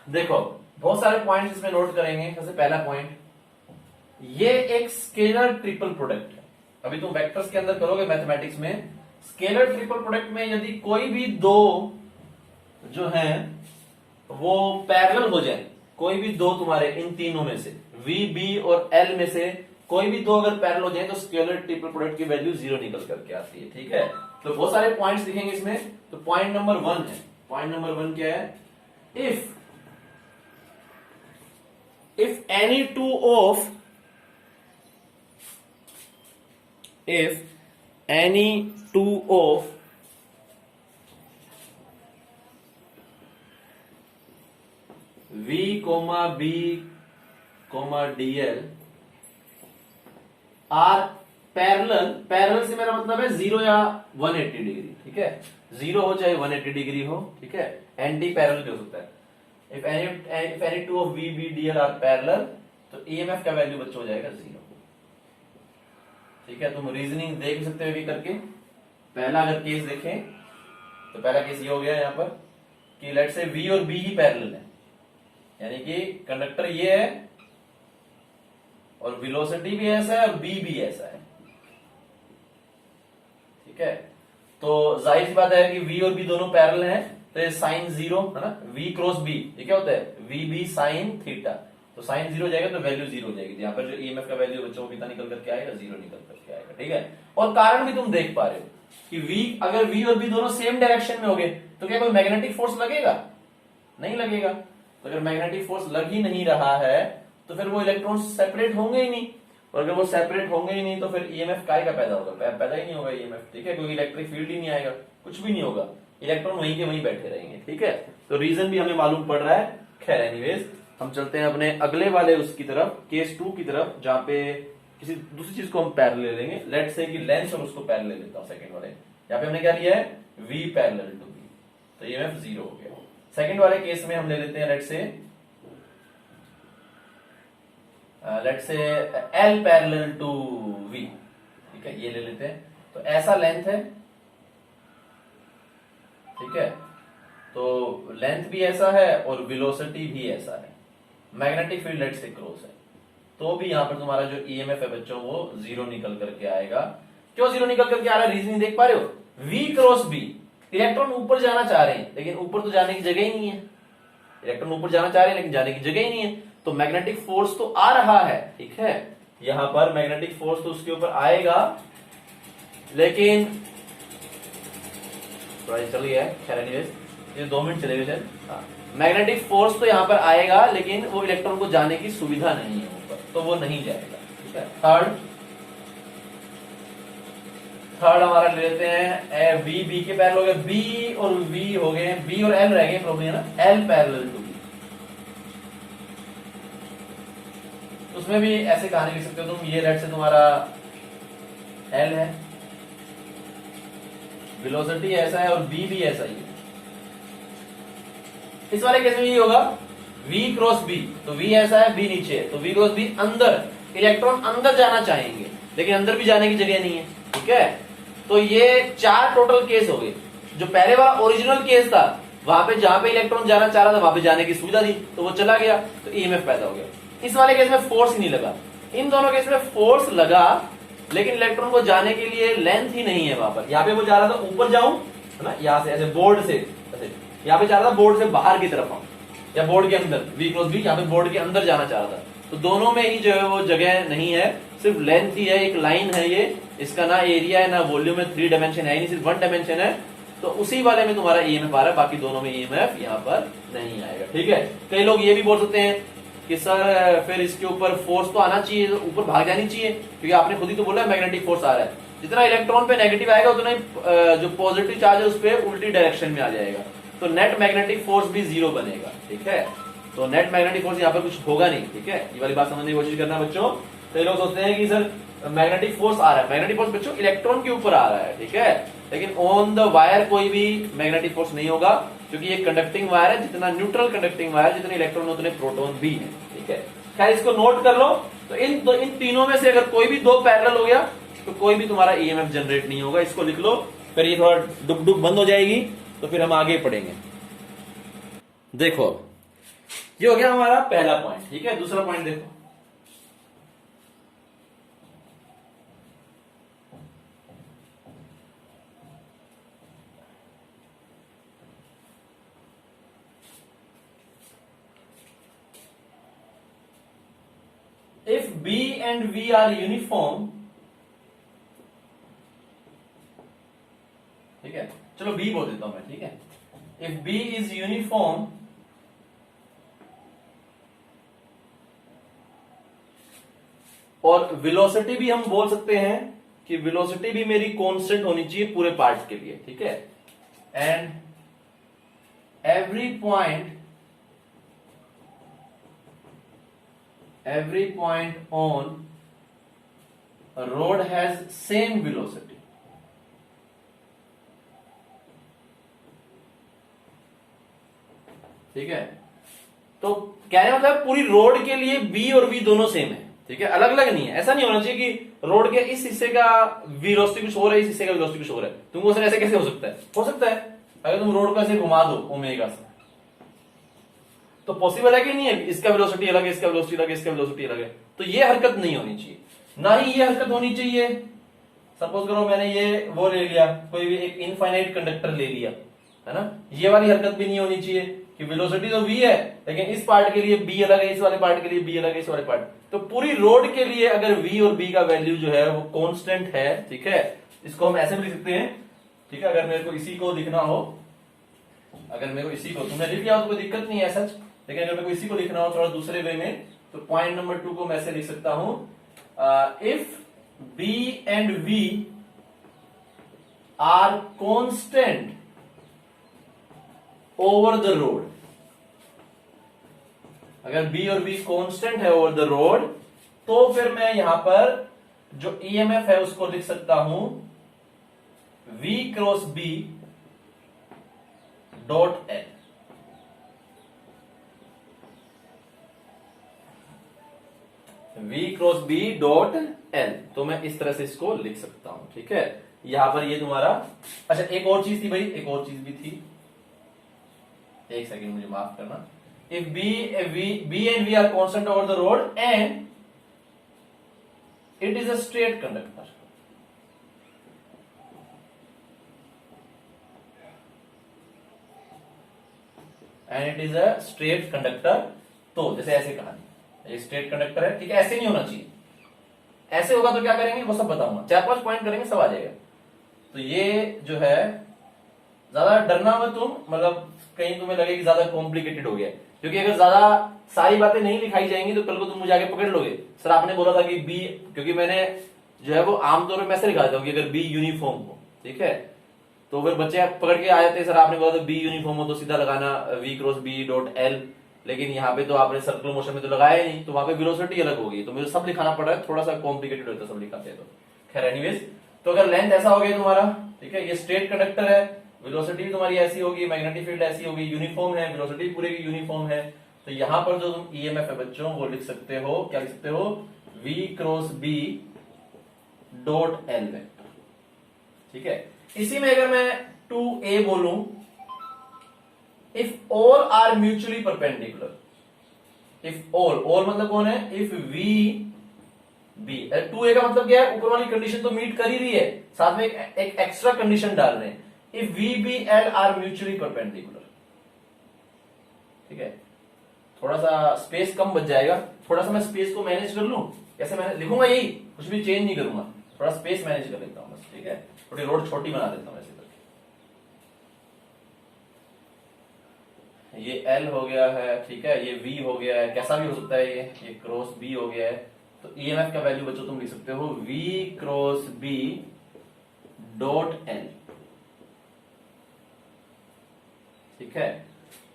देखो बहुत सारे पॉइंट्स इसमें नोट करेंगे। सबसे पहला पॉइंट, ये एक स्केलर ट्रिपल प्रोडक्ट है। अभी तुम वेक्टर्स के अंदर करोगे मैथमेटिक्स में, स्केलर ट्रिपल प्रोडक्ट में यदि कोई भी दो जो है वो पैरेलल हो जाए, कोई भी दो तुम्हारे इन तीनों में से वी, बी और एल में से कोई भी दो अगर पैरेलल हो जाए तो स्केलर ट्रिपल प्रोडक्ट की वैल्यू 0 निकल करके आती है, ठीक है। तो बहुत सारे पॉइंट्स दिखेंगे इसमें। तो पॉइंट नंबर 1 है, पॉइंट नंबर 1 क्या है, if any two of v, b, dl are parallel से मेरा मतलब है 0 या 180 डिग्री, ठीक है। 0 हो चाहे 180 डिग्री हो, ठीक है। एंटी पैरेलल भी हो सकता है। If any two of V, B, DL are parallel, तो EMF का वैल्यू बच्चों हो जाएगा 0, ठीक है। तुम रीजनिंग देख सकते हो भी करके। पहला अगर केस देखें तो पहला केस ये हो गया यहाँ पर कि लेट्स से V और B ही पैरेलल है, यानी कि कंडक्टर ये है और वेलोसिटी भी ऐसा है और B भी ऐसा है, ठीक है। तो जाहिर सी बात है कि V और B दोनों पैरेलल हैं, तो साइन 0 है ना, V क्रॉस B, ये क्या होता है, VB साइन थीटा। तो साइन 0 जाएगा तो वैल्यू 0 हो जाएगी। यहाँ पर जो ईएमएफ का वैल्यू बच्चों को कितना निकल करके आएगा, 0 निकल करके आएगा, ठीक है। और कारण भी तुम देख पा रहे हो कि V, अगर V और B दोनों सेम डायरेक्शन में हो गए तो क्या कोई मैग्नेटिक फोर्स लगेगा, नहीं लगेगा। तो अगर मैग्नेटिक फोर्स लग ही नहीं रहा है तो फिर वो इलेक्ट्रॉन सेपरेट होंगे ही नहीं, और अगर वो सेपरेट होंगे ही नहीं तो फिर ईएमएफ काय का पैदा होगा, पैदा ही नहीं होगा ईएमएफ, ठीक है। क्योंकि इलेक्ट्रिक फील्ड ही नहीं आएगा, कुछ भी नहीं होगा, इलेक्ट्रॉन वहीं के वहीं बैठे रहेंगे, ठीक है। तो रीजन भी हमें मालूम पड़ रहा है। खैर एनीवेज हम चलते हैं अपने अगले वाले उसकी तरफ, केस 2 की तरफ, जहां पे किसी दूसरी चीज को हम पैरेलल ले लेंगे। लेट्स से कि लेंस और उसको पैरेलल ले लेता हूं सेकंड वाले। यहाँ पे हमने क्या लिया है, V पैरेलल टू V, तो ईएमएफ 0 हो गया। सेकंड वाले केस में हम ले लेते हैं let's say L parallel to V, ठीक है, ये ले लेते हैं। तो ऐसा लेंथ है, ठीक है। तो लेंथ भी ऐसा है और वेलोसिटी भी ऐसा है। Magnetic field let's say cross है, तो भी यहां पर तुम्हारा जो ईएमएफ है बच्चों वो जीरो निकल करके आएगा। क्यों जीरो निकल करके आ रहा है, रीजन देख पा रहे हो, V क्रॉस B, इलेक्ट्रॉन ऊपर जाना चाह रहे हैं लेकिन ऊपर तो जाने की जगह ही नहीं है, इलेक्ट्रॉन ऊपर जाना चाह रहे हैं लेकिन जाने की जगह ही नहीं है, तो मैग्नेटिक फोर्स तो आ रहा है, ठीक है, यहां पर मैग्नेटिक फोर्स तो उसके ऊपर आएगा, लेकिन थोड़ा चल गया है, खैर एनीवेज ये 2 मिनट चले गए। मैग्नेटिक फोर्स तो यहां पर आएगा लेकिन वो इलेक्ट्रॉन को जाने की सुविधा नहीं है ऊपर, तो वो नहीं जाएगा, ठीक है। थर्ड हमारा ले लेते हैं वी बी के पैरेलल हो गए, बी और वी हो गए, बी और एल रह गए प्रॉब्लम है ना, एल पैरेलल टू बी। उसमें भी ऐसे कहानी लिख सकते हो तुम, ये रेड से तुम्हारा एल है, वेलोसिटी ऐसा है और बी भी ऐसा ही है। इस वाले केस में ये होगा V क्रॉस B, तो V ऐसा है, B नीचे है, तो V क्रॉस B अंदर, इलेक्ट्रॉन अंदर जाना चाहेंगे लेकिन अंदर भी जाने की जगह नहीं है, ठीक है। तो ये 4 टोटल केस हो गए। जो पहले वाला ओरिजिनल केस था, वहां पे जहां पे इलेक्ट्रॉन जाना चाह रहा था वहां पे जाने की सुविधा थी तो वो चला गया, तो ईएमएफ पैदा हो गया। इस वाले केस में फोर्स ही नहीं लगा, इन दोनों केस में फोर्स लगा लेकिन इलेक्ट्रॉन को जाने के लिए लेंथ ही नहीं है वहां पर। यहाँ पे वो जा रहा था ऊपर जाऊं, है ना, यहाँ से ऐसे बोर्ड से ऐसे, यहाँ पे चाह रहा था बोर्ड से बाहर की तरफ आऊं या बोर्ड के अंदर, V क्रॉस B यहाँ पे बोर्ड के अंदर जाना चाह रहा था, तो दोनों में ही जो है वो जगह नहीं है, सिर्फ लेंथ ही है, एक लाइन है ये, इसका ना एरिया है ना वॉल्यूम है, 3 डायमेंशन है नहीं, सिर्फ 1 डायमेंशन है, तो उसी वाले में तुम्हारा ईएमएफ आ रहा है, बाकी दोनों में ईएमएफ यहाँ पर नहीं आएगा, ठीक है। कई लोग ये भी बोल सकते हैं कि सर फिर इसके ऊपर फोर्स तो आना चाहिए, ऊपर भाग जानी चाहिए, क्योंकि आपने खुद ही तो बोला है मैग्नेटिक फोर्स आ रहा है, जितना इलेक्ट्रॉन पे नेगेटिव आएगा उतना ही जो पॉजिटिव चार्ज है उस पर उल्टी डायरेक्शन में आ जाएगा, तो नेट मैग्नेटिक फोर्स भी 0 बनेगा, ठीक है। तो नेट मैग्नेटिक फोर्स यहाँ पर कुछ होगा नहीं, ठीक है, ये वाली बात समझने की कोशिश करना बच्चों। कई लोग सोचते हैं कि सर मैग्नेटिक फोर्स आ रहा है, मैग्नेटिक फोर्स बच्चों इलेक्ट्रॉन के ऊपर आ रहा है, ठीक है, लेकिन ऑन द वायर कोई भी मैग्नेटिक फोर्स नहीं होगा, क्योंकि ये कंडक्टिंग वायर है, जितना न्यूट्रल कंडक्टिंग वायर, जितने इलेक्ट्रॉन उतने प्रोटॉन भी है, ठीक है। खैर इसको नोट कर लो, तो इन तीनों में से अगर कोई भी 2 पैरेलल हो गया तो कोई भी तुम्हारा ईएमएफ जनरेट नहीं होगा, इसको लिख लो, फिर ये थोड़ा डुक डुक बंद हो जाएगी, तो फिर हम आगे पढ़ेंगे। देखो ये हो गया हमारा पहला पॉइंट, ठीक है। दूसरा पॉइंट देखो, if B and V are uniform, ठीक है, चलो B बोल देता हूं मैं, ठीक है। if B is uniform और वेलोसिटी भी हम बोल सकते हैं कि वेलोसिटी भी मेरी कांस्टेंट होनी चाहिए पूरे पार्ट के लिए, ठीक है, and every point on a road has same velocity, ठीक है। तो कहने मतलब पूरी रोड के लिए B और V दोनों सेम है, ठीक है, अलग अलग नहीं है। ऐसा नहीं होना चाहिए कि रोड के इस हिस्से का वेलोसिटी कुछ हो रहा है, इस हिस्से का वेलोसिटी कुछ हो रहा है, तुमको सर ऐसे कैसे हो सकता है? हो सकता है अगर तुम रोड को ऐसे घुमा दो ओमेगा से, तो पॉसिबल है कि नहीं है, इसका वेलोसिटी अलग है, इसका वेलोसिटी अलग है, इसका वेलोसिटी अलग है, तो ये हरकत नहीं होनी चाहिए, ना ही ये हरकत होनी चाहिए। सपोज करो मैंने ये वो ले लिया, कोई भी एक इनफाइनाइट कंडक्टर ले लिया, है ना, ये वाली हरकत भी नहीं होनी चाहिए कि वेलोसिटी तो v है लेकिन इस पार्ट के लिए b अलग है, इस वाले पार्ट के लिए b अलग है, इस वाले पार्ट, तो पूरी रोड के लिए अगर v और b का वैल्यू जो है वो कांस्टेंट है, ठीक है, इसको हम ऐसे भी लिख सकते हैं, ठीक है। अगर मेरे को इसी को लिखना हो, अगर मेरे को इसी को, तुमने लिख लिया हो तो कोई दिक्कत नहीं है सच, लेकिन अगर मेरे को इसी को लिखना हो थोड़ा दूसरे वे में, तो पॉइंट नंबर 2 को मैं ऐसे लिख सकता हूं, if B and V are constant over the road, अगर B और V कांस्टेंट है ओवर द रोड, तो फिर मैं यहां पर जो ईएमएफ है उसको लिख सकता हूं V cross B dot L, V cross B dot L, तो मैं इस तरह से इसको लिख सकता हूं, ठीक है। यहां पर ये तुम्हारा, अच्छा एक और चीज थी भाई, एक और चीज भी थी, एक सेकंड मुझे माफ करना। If B and V are constant over the road and it is a straight conductor, and it is a straight conductor. तो जैसे ऐसे कहानी, ये स्ट्रेट कंडक्टर है, ठीक है, ऐसे नहीं होना चाहिए। ऐसे होगा तो क्या करेंगे वो सब बताऊंगा, 4-5 पॉइंट करेंगे सब आ जाएगा। तो ये जो है, ज्यादा डरना मत तुम, मतलब कहीं तुम्हें लगे कि ज्यादा कॉम्प्लिकेटेड हो गया, क्योंकि अगर ज्यादा सारी बातें नहीं लिखाई जाएंगी तो कल को तुम मुझे आगे पकड़ लोगे। सर आपने बोला था कि बी, क्योंकि मैंने जो है वो आमतौर पर मैं ऐसे लिखा देता हूँ कि अगर बी यूनिफॉर्म हो, ठीक है, तो फिर बच्चे पकड़ के आ जाते हैं, सर आपने बोला था बी यूनिफॉर्म हो तो सीधा लगाना v cross B dot l, लेकिन यहाँ पे तो आपने सर्कुलर मोशन में तो लगाया ही नहीं, तो वहां पे वेलोसिटी अलग होगी, तो मुझे सब लिखाना पड़ रहा है, थोड़ा सा कॉम्प्लिकेटेड होता है सब लिखाते हैं तो। खैर एनीवेज, तो अगर लेंथ ऐसा हो गया तुम्हारा, ठीक है, ये स्ट्रेट कंडक्टर है, वेलोसिटी भी तुम्हारी ऐसी होगी, मैग्नेटिक फील्ड ऐसी होगी, यूनिफॉर्म है, वेलोसिटी पूरे की यूनिफॉर्म है, तो यहां पर जो तुम ईएमएफ है बच्चों वो लिख सकते हो, क्या लिख सकते हो, v cross B dot l vector, ठीक है। इसी में अगर मैं 2a बोलूं, if all are mutually perpendicular, if all मतलब कौन है, इफ v b, 2a का मतलब क्या है, ऊपर वाली कंडीशन तो मीट कर ही रही है, साथ में एक एक्स्ट्रा कंडीशन डाल रहे हैं, if v b l are mutually perpendicular, ठीक है। थोड़ा सा स्पेस कम बच जाएगा, थोड़ा सा मैं स्पेस को मैनेज कर लूं, कैसे मैनेज लिखूंगा, यही कुछ भी चेंज नहीं करूंगा, थोड़ा स्पेस मैनेज कर लेता हूं बस, ठीक है, थोड़ी रोड छोटी बना देता हूं ऐसे करके। ये L हो गया है, ठीक है, ये V हो गया है, कैसा भी हो सकता है, ये क्रॉस B हो गया है, तो EMF का वैल्यू बच्चों तुम लिख सकते हो V cross B dot L, ठीक है।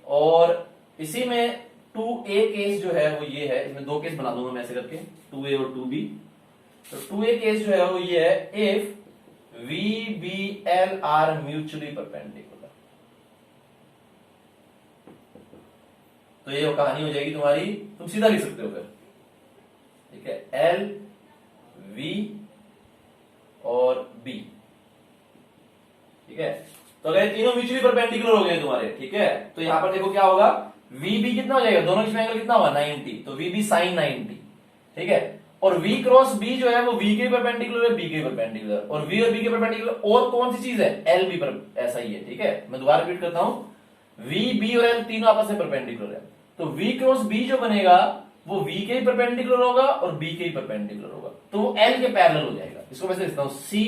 और इसी में 2a केस जो है वो ये है, इसमें 2 केस बना दूंगा मैं ऐसे करके, 2a और 2b। तो 2a केस जो है वो ये है, if v b l are mutually perpendicular, तो ये कहानी हो जाएगी तुम्हारी, तुम सीधा लिख सकते हो फिर, ठीक है, l v और b, ठीक है। तो अगर तीनों म्यूचुअली परपेंडिकुलर हो गए तुम्हारे, ठीक है, तो यहां पर देखो क्या होगा, VB कितना हो जाएगा, दोनों के एंगल कितना होगा 90, तो VB sin 90, ठीक है। और V क्रॉस B जो है वो V के परपेंडिकुलर है, B के परपेंडिकुलर, और V और B के परपेंडिकुलर और कौन सी चीज है, L भी पर ऐसा ही है, ठीक है। मैं दोबारा रिपीट करता हूं, V B और L तीनों आपस में परपेंडिकुलर है, तो V क्रॉस B जो बनेगा वो V के ही परपेंडिकुलर होगा और B के ही परपेंडिकुलर होगा, तो वो L के पैरेलल हो जाएगा। इसको मैं लिखता हूं C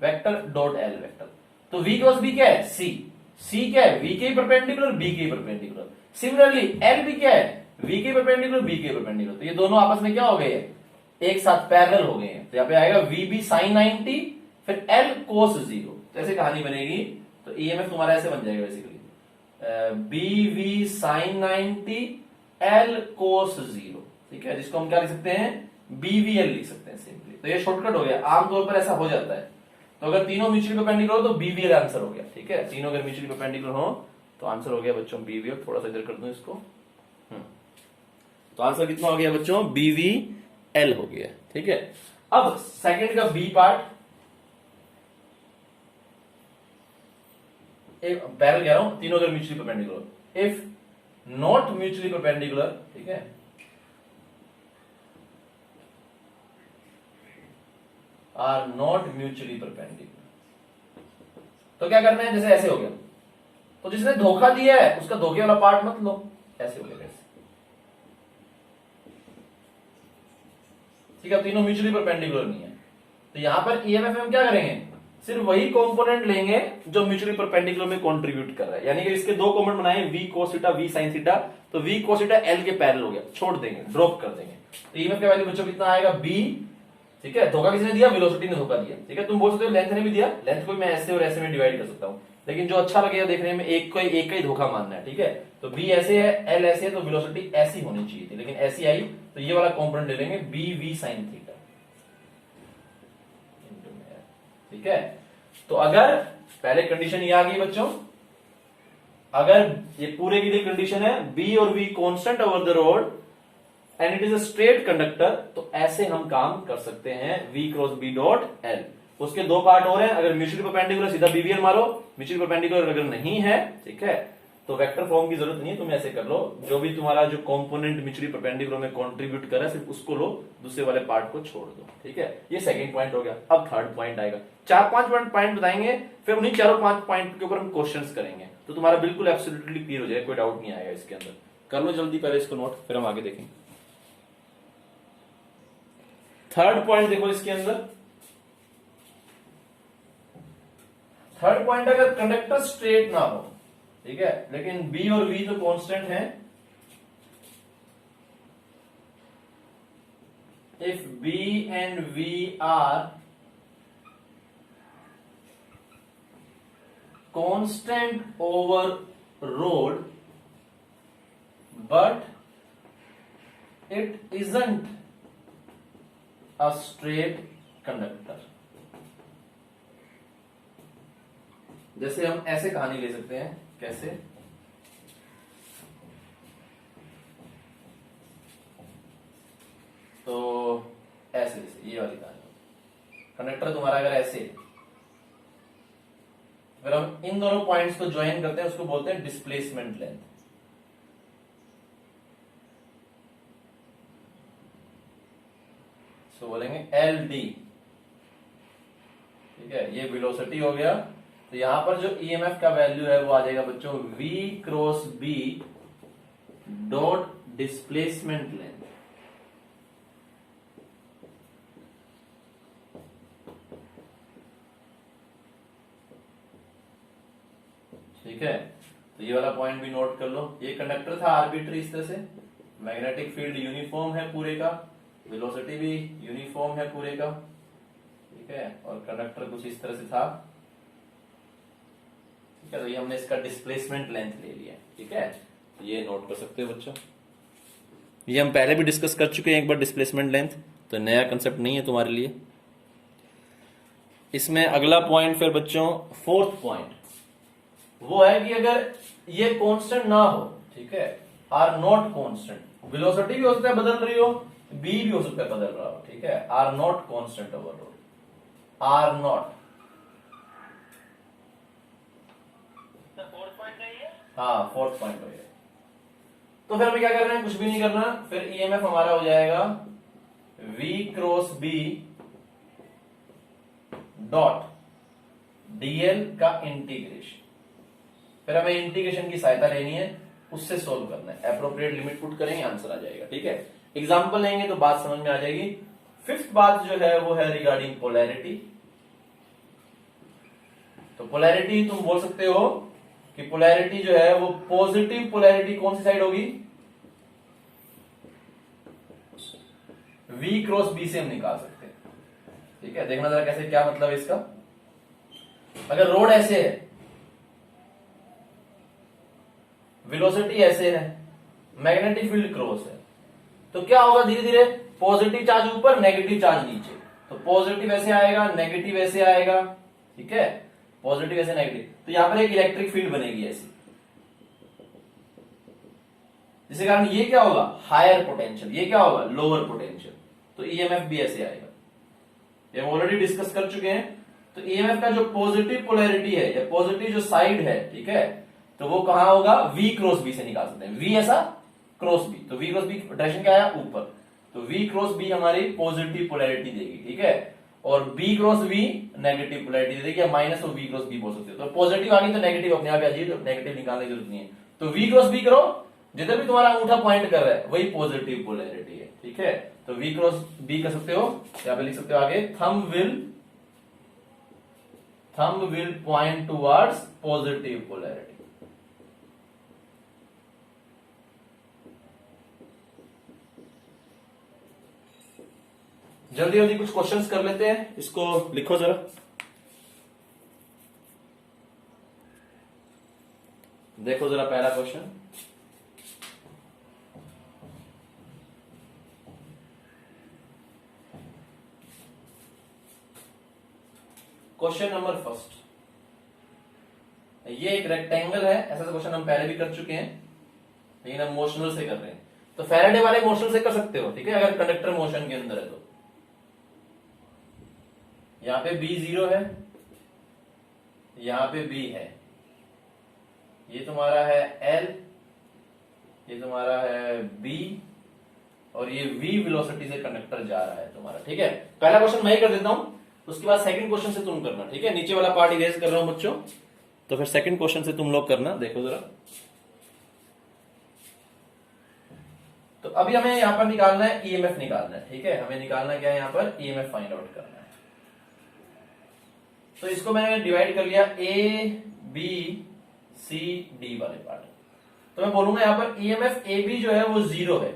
vector dot L vector, तो V क्रॉस B क्या है, C क्या है, V के ही परपेंडिकुलर, B के ही परपेंडिकुलर। सिमिलरली L भी क्या है, V के परपेंडिकुलर, B के परपेंडिकुलर, तो ये दोनों आपस में क्या हो गए हैं, एक साथ पैरेलल हो गए हैं, तो यहां पे आएगा VB sin 90 फिर L cos 0, तो ऐसे कहानी बनेगी। तो EMF तुम्हारा ऐसे बन जाएगा basically, BV sin 90 L cos 0, ठीक है, जिसको हम क्या लिख सकते हैं, BVL लिख सकते हैं सिंपली। तो ये शॉर्टकट हो गया, आमतौर पर ऐसा हो जाता है। तो अगर तीनों म्यूचुअली परपेंडिकुलर हो तो BVL आंसर हो गया, ठीक है, तीनों अगर म्यूचुअली परपेंडिकुलर हो तो आंसर हो गया बच्चों BVL। थोड़ा सा इधर कर दूं इसको, तो आंसर कितना हो गया बच्चों, BVL हो गया, ठीक है। अब सेकंड का बी पार्ट, एक पैरेलल कह रहा हूं, तीनों अगर mutually perpendicular, if not mutually perpendicular, ठीक है, आर नॉट म्यूचुअली परपेंडिकुलर, तो क्या करना है, जैसे ऐसे हो गया, तो जिसने धोखा दिया है उसका धोखे वाला पार्ट मत लो, ऐसे हो गया ऐसे, ठीक है, तीनों म्यूचुअली परपेंडिकुलर नहीं है, तो यहां पर ईएमएफ हम क्या करेंगे, सिर्फ वही कंपोनेंट लेंगे जो म्यूचुअली परपेंडिकुलर में कंट्रीब्यूट कर रहा है, यानी कि इसके दो कंपोनेंट बनाए, v cos theta v sin theta, तो v cos थीटा l के पैरेलल हो गया, छोड़ देंगे, ड्रॉप कर देंगे, तो ईएमएफ का वैल्यू बच्चों कितना आएगा, b, ठीक है, धोखा किसने दिया, वेलोसिटी ने धोखा दिया, ठीक है। तुम बोल सकते हो लेंथ ने भी दिया, लेंथ को मैं ऐसे और ऐसे में डिवाइड कर सकता हूं, लेकिन जो अच्छा लगेगा देखने में, एक का ही धोखा मानना है, ठीक है। तो b ऐसे है, l ऐसे है, तो वेलोसिटी ऐसी होनी चाहिए थी, लेकिन ऐसी आई, तो ये वाला कंपोनेंट ले लेंगे bv sin थीटा, ठीक है। तो अगर पहले कंडीशन ये आ गई बच्चों, अगर ये पूरे की कंडीशन है b और v constant over the road and it is a straight conductor, तो ऐसे हम काम कर सकते हैं v cross b dot l। उसके दो पार्ट और हैं, अगर म्यूचुअली परपेंडिकुलर सीधा BVL मारो, म्यूचुअली परपेंडिकुलर अगर नहीं है, ठीक है, तो वेक्टर फॉर्म की जरूरत नहीं है, तुम ऐसे कर लो, जो भी तुम्हारा जो कंपोनेंट म्यूचुअली परपेंडिकुलर में कंट्रीब्यूट कर रहा है सिर्फ उसको लो, दूसरे वाले पार्ट को छोड़ दो। ठीक है, ये सेकंड पॉइंट हो गया। अब थर्ड पॉइंट आएगा, 4-5 पॉइंट बताएंगे, फिर उन्हीं 4-5 पॉइंट के ऊपर हम क्वेश्चंस करेंगे, तो तुम्हारा बिल्कुल एब्सोल्युटली क्लियर हो जाएगा, कोई डाउट नहीं आएगा इसके अंदर। कर लो जल्दी पहले इसको नोट, फिर हम आगे देखेंगे। थर्ड पॉइंट देखो इसके अंदर, थर्ड पॉइंट, अगर कंडक्टर स्ट्रेट ना हो, ठीक है, लेकिन बी और वी तो कांस्टेंट है, if B and v are constant over rod but it isn't a straight conductor. जैसे हम ऐसे कहानी ले सकते हैं, कैसे, तो ऐसे, जैसे ये वाली कहानी, कंडक्टर तुम्हारा अगर ऐसे, अगर हम इन दोनों पॉइंट्स को ज्वाइन करते हैं उसको बोलते हैं डिस्प्लेसमेंट लेंथ। तो बोलेंगे एल डी, ठीक है, ये वेलोसिटी हो गया। तो यहां पर जो ईएमएफ का वैल्यू है वो आ जाएगा बच्चों v cross b dot displacement length. ठीक है, तो ये वाला पॉइंट भी नोट कर लो। ये कंडक्टर था आर्बिट्री इस तरह से, मैग्नेटिक फील्ड यूनिफॉर्म है पूरे का, वेलोसिटी भी यूनिफॉर्म है पूरे का, ठीक है, और कंडक्टर कुछ इस तरह से था। ठीक है, तो ये हमने इसका डिस्प्लेसमेंट लेंथ ले लिया। ठीक है, ये नोट कर सकते हो बच्चों, ये हम पहले भी डिस्कस कर चुके हैं एक बार डिस्प्लेसमेंट लेंथ, तो नया कंसेप्ट नहीं है तुम्हारे लिए। इसमें अगला पॉइंट फिर बच्चों, फोर्थ पॉइंट, वो है कि अगर ये कांस्टेंट ना हो, ठीक है, आर नॉट कांस्टेंट, वेलोसिटी भी हो सकता है बदल रही हो, बी भी हो सकता है बदल रहा हो, ठीक है, are not constant over rod, are not, हाँ फोर्थ पॉइंट हो गया। तो फिर हमें क्या करना है, कुछ भी नहीं करना, फिर ईएमएफ हमारा हो जाएगा v cross b dot dl का इंटीग्रेशन। फिर हमें इंटीग्रेशन की सहायता लेनी है, उससे सोल्व करना है, एप्रोप्रिएट लिमिट पुट करेंगे, आंसर आ जाएगा। ठीक है, एग्जांपल लेंगे तो बात समझ में आ जाएगी। फिफ्थ बात जो है वो है रिगार्डिंग पोलैरिटी। तो पोलैरिटी तुम बोल सकते हो कि पोलैरिटी जो है वो पॉजिटिव पोलैरिटी कौन सी साइड होगी, v क्रॉस b से हम निकाल सकते हैं। ठीक है, देखना जरा कैसे, क्या मतलब है इसका। अगर रोड ऐसे है, वेलोसिटी ऐसे है, मैग्नेटिक फील्ड क्रॉस है, तो क्या होगा, धीरे धीरे पॉजिटिव चार्ज ऊपर, नेगेटिव चार्ज नीचे, तो पॉजिटिव ऐसे आएगा, नेगेटिव ऐसे आएगा। ठीक है, पॉजिटिव ऐसे, नेगेटिव, तो यहां पर एक इलेक्ट्रिक फील्ड बनेगी ऐसी, जिसके कारण ये क्या होगा, हायर पोटेंशियल, ये क्या होगा, लोअर पोटेंशियल, तो ईएमएफ भी ऐसे आएगा। ये हम ऑलरेडी डिस्कस कर चुके हैं। तो ईएमएफ का जो पॉजिटिव पोलैरिटी है या पॉजिटिव जो साइड है, ठीक है, तो वो कहां होगा, v क्रॉस b से निकाल सकते हैं, v ऐसा क्रॉस b, तो v क्रॉस b डायरेक्शन क्या आया, ऊपर, तो v क्रॉस b हमारी पॉजिटिव पोलैरिटी देगी। ठीक है, और b cross v negative polarity देगी, या माइनस और v क्रॉस b बोल सकते हो। तो पॉजिटिव आ गई तो नेगेटिव अपने आप आ जाएगी, तो नेगेटिव निकालने की जरूरत नहीं है। तो v क्रॉस b करो, जिधर भी तुम्हारा अंगूठा पॉइंट कर रहा है वही पॉजिटिव पोलैरिटी है। ठीक है, तो v क्रॉस b कर सकते हो, यहां पे लिख सकते हो आगे, thumb will point towards positive polarity। जल्दी जल्दी कुछ क्वेश्चंस कर लेते हैं, इसको लिखो जरा। देखो जरा पहला क्वेश्चन, क्वेश्चन नंबर फर्स्ट, ये एक रेक्टेंगल है, ऐसा क्वेश्चन हम पहले भी कर चुके हैं, लेकिन हम मोशनल से कर रहे हैं। तो फैराडे वाले मोशन से कर सकते हो, ठीक है, अगर कंडक्टर मोशन के अंदर है तो। यहां पे B 0 है, यहां पे B है, ये तुम्हारा है L, ये तुम्हारा है B, और ये V वेलोसिटी से कंडक्टर जा रहा है तुम्हारा। ठीक है, पहला क्वेश्चन मैं ही कर देता हूं, उसके बाद सेकंड क्वेश्चन से तुम करना। ठीक है, नीचे वाला पार्ट इरेज कर रहा हूं बच्चों, तो फिर सेकंड क्वेश्चन से तुम लोग करना। देखो जरा, तो अभी हमें यहां पर निकालना है ईएमएफ निकालना है। ठीक है, हमें निकालना क्या है यहां पर, ईएमएफ फाइंड आउट करना है। तो इसको मैंने डिवाइड कर लिया ए बी सी डी वाले पार्ट। तो मैं बोलूंगा यहां पर ईएमएफ ए बी जो है वो 0 है।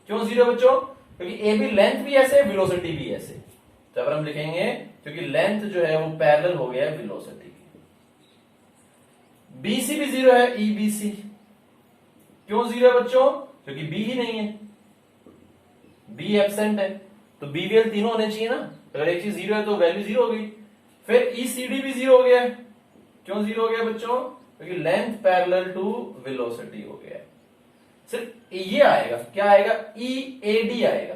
क्यों 0 बच्चों? क्योंकि ए बी लेंथ भी ऐसे, वेलोसिटी भी ऐसे। तो अब हम लिखेंगे क्योंकि लेंथ जो है वो पैरेलल हो गया है वेलोसिटी की। बीसी भी 0 है, ईबीसी। क्यों 0 है बच्चों? क्योंकि बी ही नहीं है, बी एब्सेंट है, तो बीवीएल तीनों होने चाहिए ना। अगर एक चीज 0 है तो वैल्यू 0 हो गई। फिर ईसीडी भी 0 हो गया है। क्यों 0 हो गया बच्चों? क्योंकि लेंथ पैरेलल टू वेलोसिटी हो गया है। सिर्फ ये आएगा, क्या आएगा, ईएडी आएगा।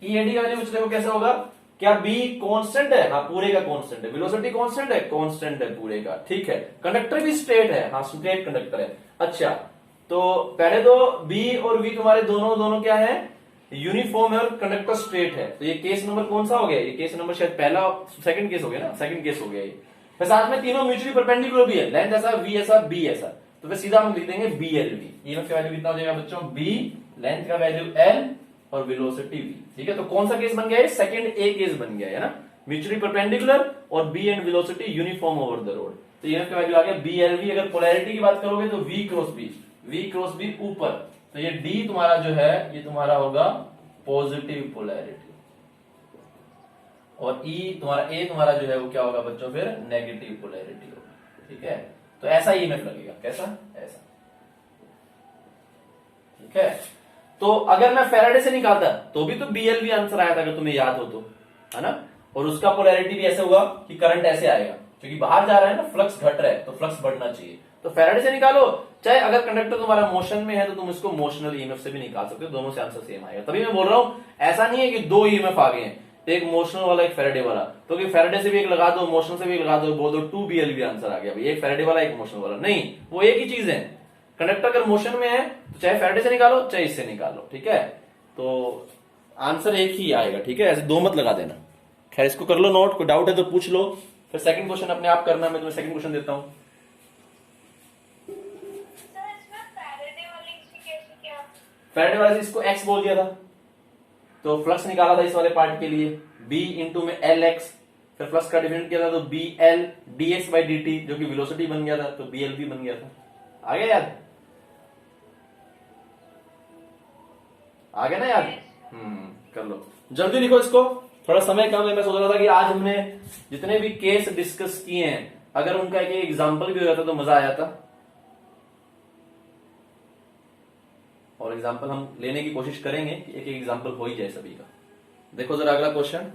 ईएडी का वैल्यू पूछ रहे हो कैसा होगा? क्या बी कांस्टेंट है? हाँ, पूरे का कांस्टेंट है। वेलोसिटी कांस्टेंट है? कांस्टेंट है पूरे का। ठीक है, कंडक्टर भी स्ट्रेट है? हाँ, स्ट्रेट कंडक्टर है। अच्छा, तो पहले तो बी और वी तुम्हारे दोनों क्या है, यूनिफॉर्म है और कंडक्टर स्ट्रेट है। तो ये केस नंबर कौन सा हो गया? ये केस नंबर शायद पहला, सेकंड केस हो गया ना, सेकंड केस हो गया ये। फिर साथ में तीनों म्यूचुअली परपेंडिकुलर भी है, लेंथ ऐसा, वी ऐसा, बी ऐसा। तो फिर सीधा हम लिख देंगे बीएलवी। ईएमएफ का वैल्यू कितना हो जाएगा बच्चों? बी, लेंथ का वैल्यू एल और वेलोसिटी वी। ठीक है, तो कौन सा केस बन गया है? सेकंड ए केस बन गया है ना, म्यूचुअली परपेंडिकुलर और B and velocity uniform over the rod. तो ईएमएफ का वैल्यू आ गया बीएलवी। अगर पोलैरिटी की बात करोगे तो v cross B, v cross B ऊपर, तो ये डी तुम्हारा जो है ये तुम्हारा होगा पॉजिटिव पोलैरिटी, और ई तुम्हारा, ए तुम्हारा जो है वो क्या होगा बच्चों? फिर नेगेटिव पोलैरिटी होगा। ठीक है, तो ऐसा ईएमएफ लगेगा। कैसा? ऐसा। ठीक है, तो अगर मैं फैराडे से निकालता तो भी तो बीएलवी आंसर आया था, अगर तुम्हें याद हो तो, है ना। और उसका पोलैरिटी भी ऐसे हुआ कि करंट ऐसे आएगा, क्योंकि बाहर जा रहा है ना, फ्लक्स घट रहा है तो फ्लक्स बढ़ना चाहिए। तो फैराडे से निकालो, चाहे अगर कंडक्टर तुम्हारा मोशन में है तो तुम इसको मोशनल ईएमएफ से भी निकाल सकते हो, दोनों से आंसर सेम आएगा। तभी मैं बोल रहा हूं, ऐसा नहीं है कि दो ईएमएफ आ गए हैं, एक मोशनल वाला एक फैराडे वाला, तो कि फैराडे से भी एक लगा दो, मोशन से भी एक लगा दो, बोल दो 2 बीएलवी आंसर आ गया भाई, एक फैराडे वाला एक मोशनल वाला। नहीं, वो एक ही चीज है। कंडक्टर अगर मोशन में है तो चाहे फैराडे से निकालो चाहे इससे निकालो। ठीक है, तो आंसर एक ही आएगा। ठीक है, ऐसे दो मत लगा देना। खैर, इसको कर लो नोट, कोई डाउट है तो पूछ लो, फिर सेकंड क्वेश्चन अपने आप करना। मैं तुम्हें सेकंड क्वेश्चन देता हूं। फैराडे वाले से इसको एक्स बोल दिया था, तो फ्लक्स निकाला था इस वाले पार्ट के लिए, बी इंटू में एल एक्स, फिर फ्लक्स का डिफरेंट किया था तो B l d x by d t, जो कि वेलोसिटी बन गया था, तो बी एल बी बन गया था। आ गया याद? आ गया ना याद? कर लो, जल्दी लिखो इसको, थोड़ा समय कम है। मैं सोच रहा था कि आज हमने जितने भी केस डिस्कस किए हैं, अगर उनका एक एग्जाम्पल भी हो जाता तो मजा आ जाता। और एग्जाम्पल हम लेने की कोशिश करेंगे कि एक एग्जाम्पल हो ही जाए सभी का। देखो जरा अगला क्वेश्चन,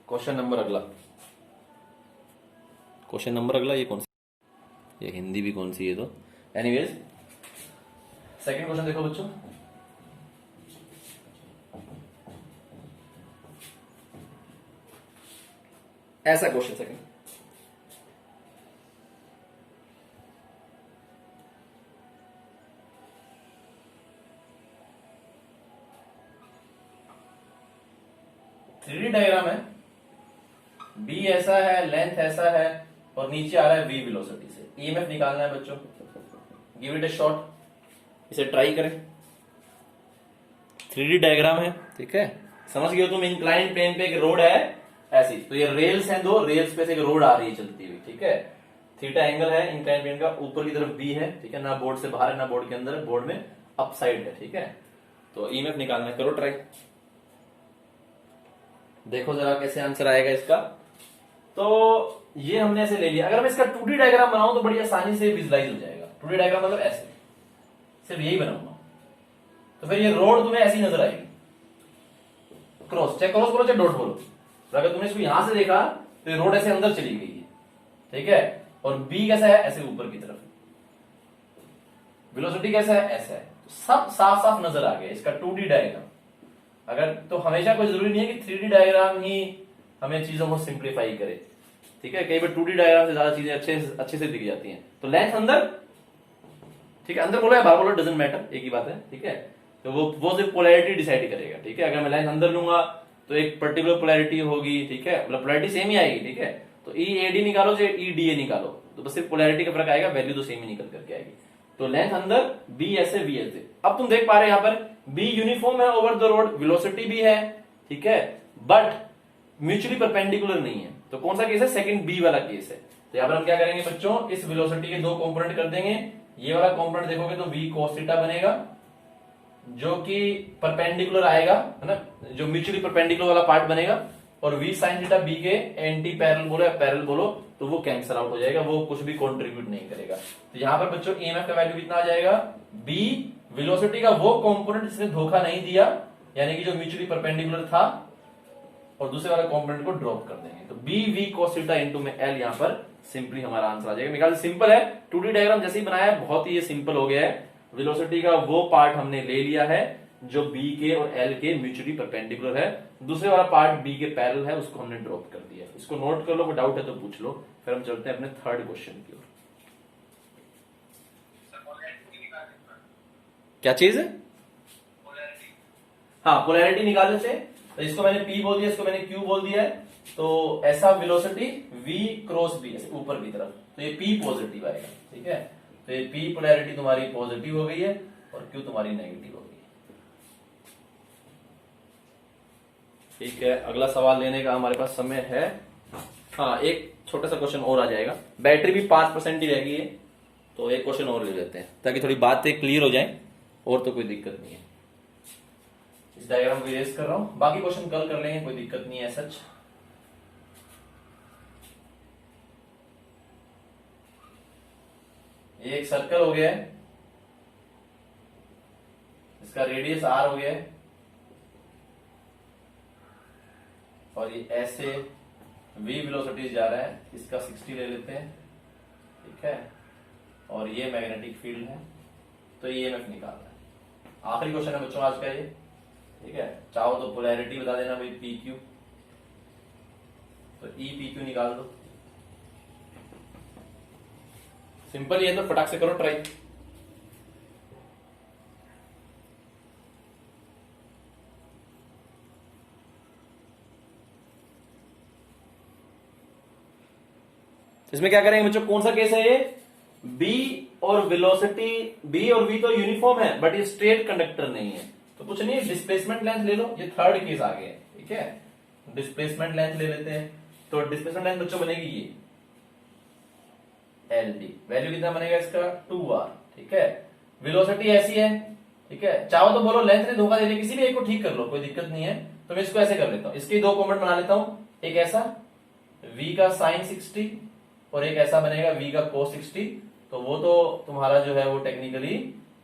क्वेश्चन नंबर अगला, क्वेश्चन नंबर अगला ये कौन सी, ये हिंदी भी कौन सी है तो, एनीवेज सेकंड क्वेश्चन देखो बच्चों। ऐसा क्वेश्चन सेकंड, थ्री डायग्राम है, बी ऐसा है, लेंथ ऐसा है, और नीचे आ रहा है वी वेलोसिटी से। ईएमएफ निकालना है बच्चों, गिव इट ए शॉट, इसे ट्राई करें। 3D डायग्राम है, ठीक है, समझ गए हो तुम। इंक्लाइन प्लेन पे एक रोड है ऐसी, तो ये रेल्स हैं दो, रेल्स पे से एक रोड आ रही है चलती हुई। ठीक है, थीटा एंगल है इंक्लाइन प्लेन का, ऊपर की तरफ बी है। ठीक है, ना बोर्ड से बाहर है ना बोर्ड के अंदर है, बोर्ड में अप साइड है। ठीक है, तो ईएमएफ निकालना है, करो ट्राई, देखो जरा कैसे आंसर आएगा इसका। तो ये हमने ऐसे ले लिया। अगर मैं इसका 2D डायग्राम बनाऊं तो बड़ी आसानी से विजुलाइज हो जाएगा। 2D डायग्राम मतलब ऐसे, सिर्फ यही बनाऊंगा, तो फिर ये रोड तुम्हें ऐसी नजर आएगी। क्रॉस, चाहे क्रॉस बोलो चाहे डॉट बोलो, तो अगर तुमने इसको यहां से देखा तो ये रोड ऐसे अंदर चली गई है। ठीक है, और बी कैसा है, ऐसे ऊपर की तरफ। वेलोसिटी कैसा है, ऐसा है। तो सब साफ साफ नजर आ गया इसका 2D डायग्राम। अगर तो हमेशा कोई जरूरी नहीं है कि 3D डायग्राम ही हमें चीजों को सिंप्लीफाई करे, ठीक है। कई बार 2D डायग्राम से ज्यादा चीजें अच्छे से दिख जाती हैं। तो लेंथ अंदर, ठीक है, अंदर बोलो या बाहर बोलो डजंट मैटर, एक ही बात है, ठीक है। तो वो सिर्फ पोलैरिटी डिसाइड करेगा, ठीक है। अगर मैं लेंथ अंदर लूंगा तो एक पर्टिकुलर पोलैरिटी होगी, ठीक है, मतलब पोलैरिटी सेम ही आएगी, ठीक है। तो ई ए डी निकालो चाहे ई डी ए निकालो, तो बस सिर्फ पोलैरिटी का फर्क आएगा, वैल्यू तो सेम ही निकल करके आएगी। तो लेंथ अंदर बी ऐसे वी ऐसे। अब तुम देख पा रहे हैं यहाँ पर बी यूनिफॉर्म है ओवर द रोड, वेलोसिटी भी है, ठीक है, बट म्यूचुअली परपेंडिकुलर नहीं है। तो कौन सा केस है, सेकंड बी वाला केस है। तो यहाँ पर हम क्या करेंगे बच्चों, इस वेलोसिटी के दो कंपोनेंट कर देंगे। ये वाला कंपोनेंट देखोगे तो v cos थीटा बनेगा, जो कि परपेंडिकुलर आएगा, है ना, जो म्यूचुअली परपेंडिकुलर वाला पार्ट बनेगा। और v sin थीटा b के एंटी पैरेलल बोलो या पैरेलल बोलो तो वो कैंसिल आउट हो जाएगा, वो कुछ भी कंट्रीब्यूट नहीं करेगा। तो यहाँ पर बच्चों ईएमएफ का वैल्यू कितना आ जाएगा, b वेलोसिटी का वो कंपोनेंट जिसने धोखा नहीं दिया, यानी कि जो म्यूचुअली परपेंडिकुलर था, और दूसरे वाले कंपोनेंट को ड्रॉप कर देंगे। तो B v cos theta into में l, यहाँ पर सिंपली हमारा आंसर आ जाएगा। मेरे ख्याल से सिंपल है, 2D डायग्राम जैसे ही बनाया है बहुत ही ये सिंपल हो गया है। वेलोसिटी का वो पार्ट हमने ले लिया है जो बी के और एल के म्यूचुअली परपेंडिकुलर है, दूसरे वाला पार्ट बी के पैरेलल है, उसको हमने ड्रॉप कर दिया। इसको नोट कर लो, कोई डाउट है तो पूछ लो। फिर हम चलते हैं अपने थर्ड क्वेश्चन की ओर। क्या चीज है, हाँ पोलैरिटी निकालने से। तो इसको मैंने P बोल दिया, इसको मैंने Q बोल दिया है। तो ऐसा वेलोसिटी V क्रॉस B ऊपर की तरफ, तो ये P पॉजिटिव आएगा, ठीक है। तो ये P पोलैरिटी तुम्हारी पॉजिटिव हो गई है और Q तुम्हारी नेगेटिव हो गई है, ठीक है। अगला सवाल लेने का हमारे पास समय है। हाँ, एक छोटा सा क्वेश्चन और आ जाएगा। बैटरी भी 5% ही रह गई है, तो एक क्वेश्चन और ले लेते हैं ताकि थोड़ी बातें क्लियर हो जाए, और तो कोई दिक्कत नहीं है। इस डायग्राम को इरेज कर रहा हूं, बाकी क्वेश्चन कल कर लेंगे, कोई दिक्कत नहीं है सच। ये एक सर्कल हो गया है, इसका रेडियस r हो गया है, और ये ऐसे v वेलोसिटी जा रहा है, इसका 60 ले लेते हैं, ठीक है। और ये मैग्नेटिक फील्ड है, तो ईएमएफ निकालना है। आखिरी क्वेश्चन है बच्चों आज का ये, ठीक है। चाहो तो पोलैरिटी बता देना भाई पी क्यू, तो ई पी क्यू निकाल दो। सिंपल ये तो फटाक से करो ट्राई। इसमें क्या करेंगे बच्चों, कौन सा केस है ये, बी और वेलोसिटी, बी और वी तो यूनिफॉर्म है बट ये स्ट्रेट कंडक्टर नहीं है, तो कुछ नहीं, डिस्प्लेसमेंट लेंथ ले लो। ये थर्ड केस आ गया, ठीक है। डिस्प्लेसमेंट लेंथ ले लेते हैं, तो डिस्प्लेसमेंट लेंथ बच्चों बनेगी ये एल डी, वैल्यू कितना बनेगा इसका 2r, ठीक है। वेलोसिटी ऐसी है, ठीक है। चाहो तो बोलो लेंथ ने धोखा दे दिया, किसी भी एक को ठीक कर लो, कोई दिक्कत नहीं है। तो मैं इसको ऐसे कर लेता हूं, इसके दो कॉम्पोनेंट बना लेता हूं, एक ऐसा v का sin 60 और एक ऐसा बनेगा v का cos 60। तो वो तो तुम्हारा जो है वो टेक्निकली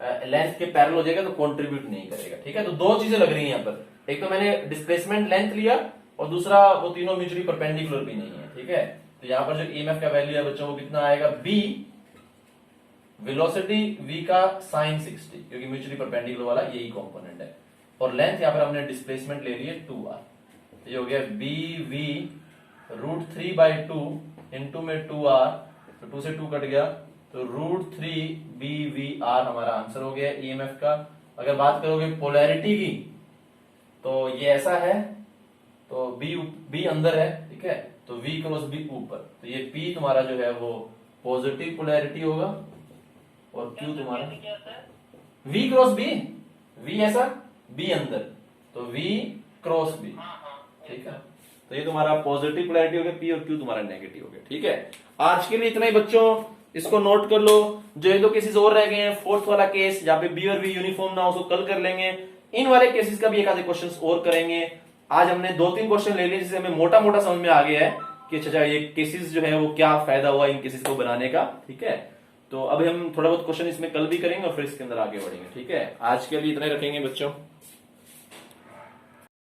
लेंथ के पैरेलल हो जाएगा, तो कंट्रीब्यूट नहीं करेगा, ठीक है। तो दो चीजें लग रही हैं यहाँ पर, एक तो मैंने डिस्प्लेसमेंट लेंथ लिया और दूसरा वो तीनों म्यूचुअली परपेंडिकुलर भी नहीं है, ठीक है। तो यहाँ पर जो ईएमएफ का वैल्यू है बच्चों वो कितना आएगा, b वेलोसिटी v का sin 60, क्योंकि म्यूचुअली परपेंडिकुलर वाला यही कंपोनेंट है, और लेंथ यहाँ पर हमने डिस्प्लेसमेंट ले लिए 2r। ये हो गया bv √3/2 इंटू में 2r, तो 2 से 2 कट गया, तो √3bvr हमारा आंसर हो गया ईएमएफ का। अगर बात करोगे पोलैरिटी की, तो ये ऐसा है, तो b अंदर है, ठीक है, तो v क्रॉस b ऊपर, तो ये p तुम्हारा जो है वो पॉजिटिव पोलैरिटी होगा, और q तुम्हारा v क्रॉस b, v ऐसा b अंदर, तो v क्रॉस b, ठीक है। तो ये तुम्हारा पॉजिटिव पोलैरिटी हो गया, p और q तुम्हारा नेगेटिव हो गया, ठीक है। आज के लिए इतना ही बच्चों, इसको नोट कर लो। जो एक दो केसेस और रह गए हैं, फोर्थ वाला केस जहाँ पे बी और वी यूनिफॉर्म ना हो, उसको कल कर लेंगे। इन वाले केसेस का भी एक आधे क्वेश्चन और करेंगे। आज हमने 2-3 क्वेश्चन ले लिए, जिससे हमें मोटा मोटा समझ में आ गया है कि अच्छा ये केसेस जो है वो क्या फायदा हुआ इन केसेस को बनाने का, ठीक है। तो अभी हम थोड़ा बहुत क्वेश्चन इसमें कल भी करेंगे और फिर इसके अंदर आगे बढ़ेंगे, ठीक है। आज के लिए इतना ही रखेंगे बच्चों।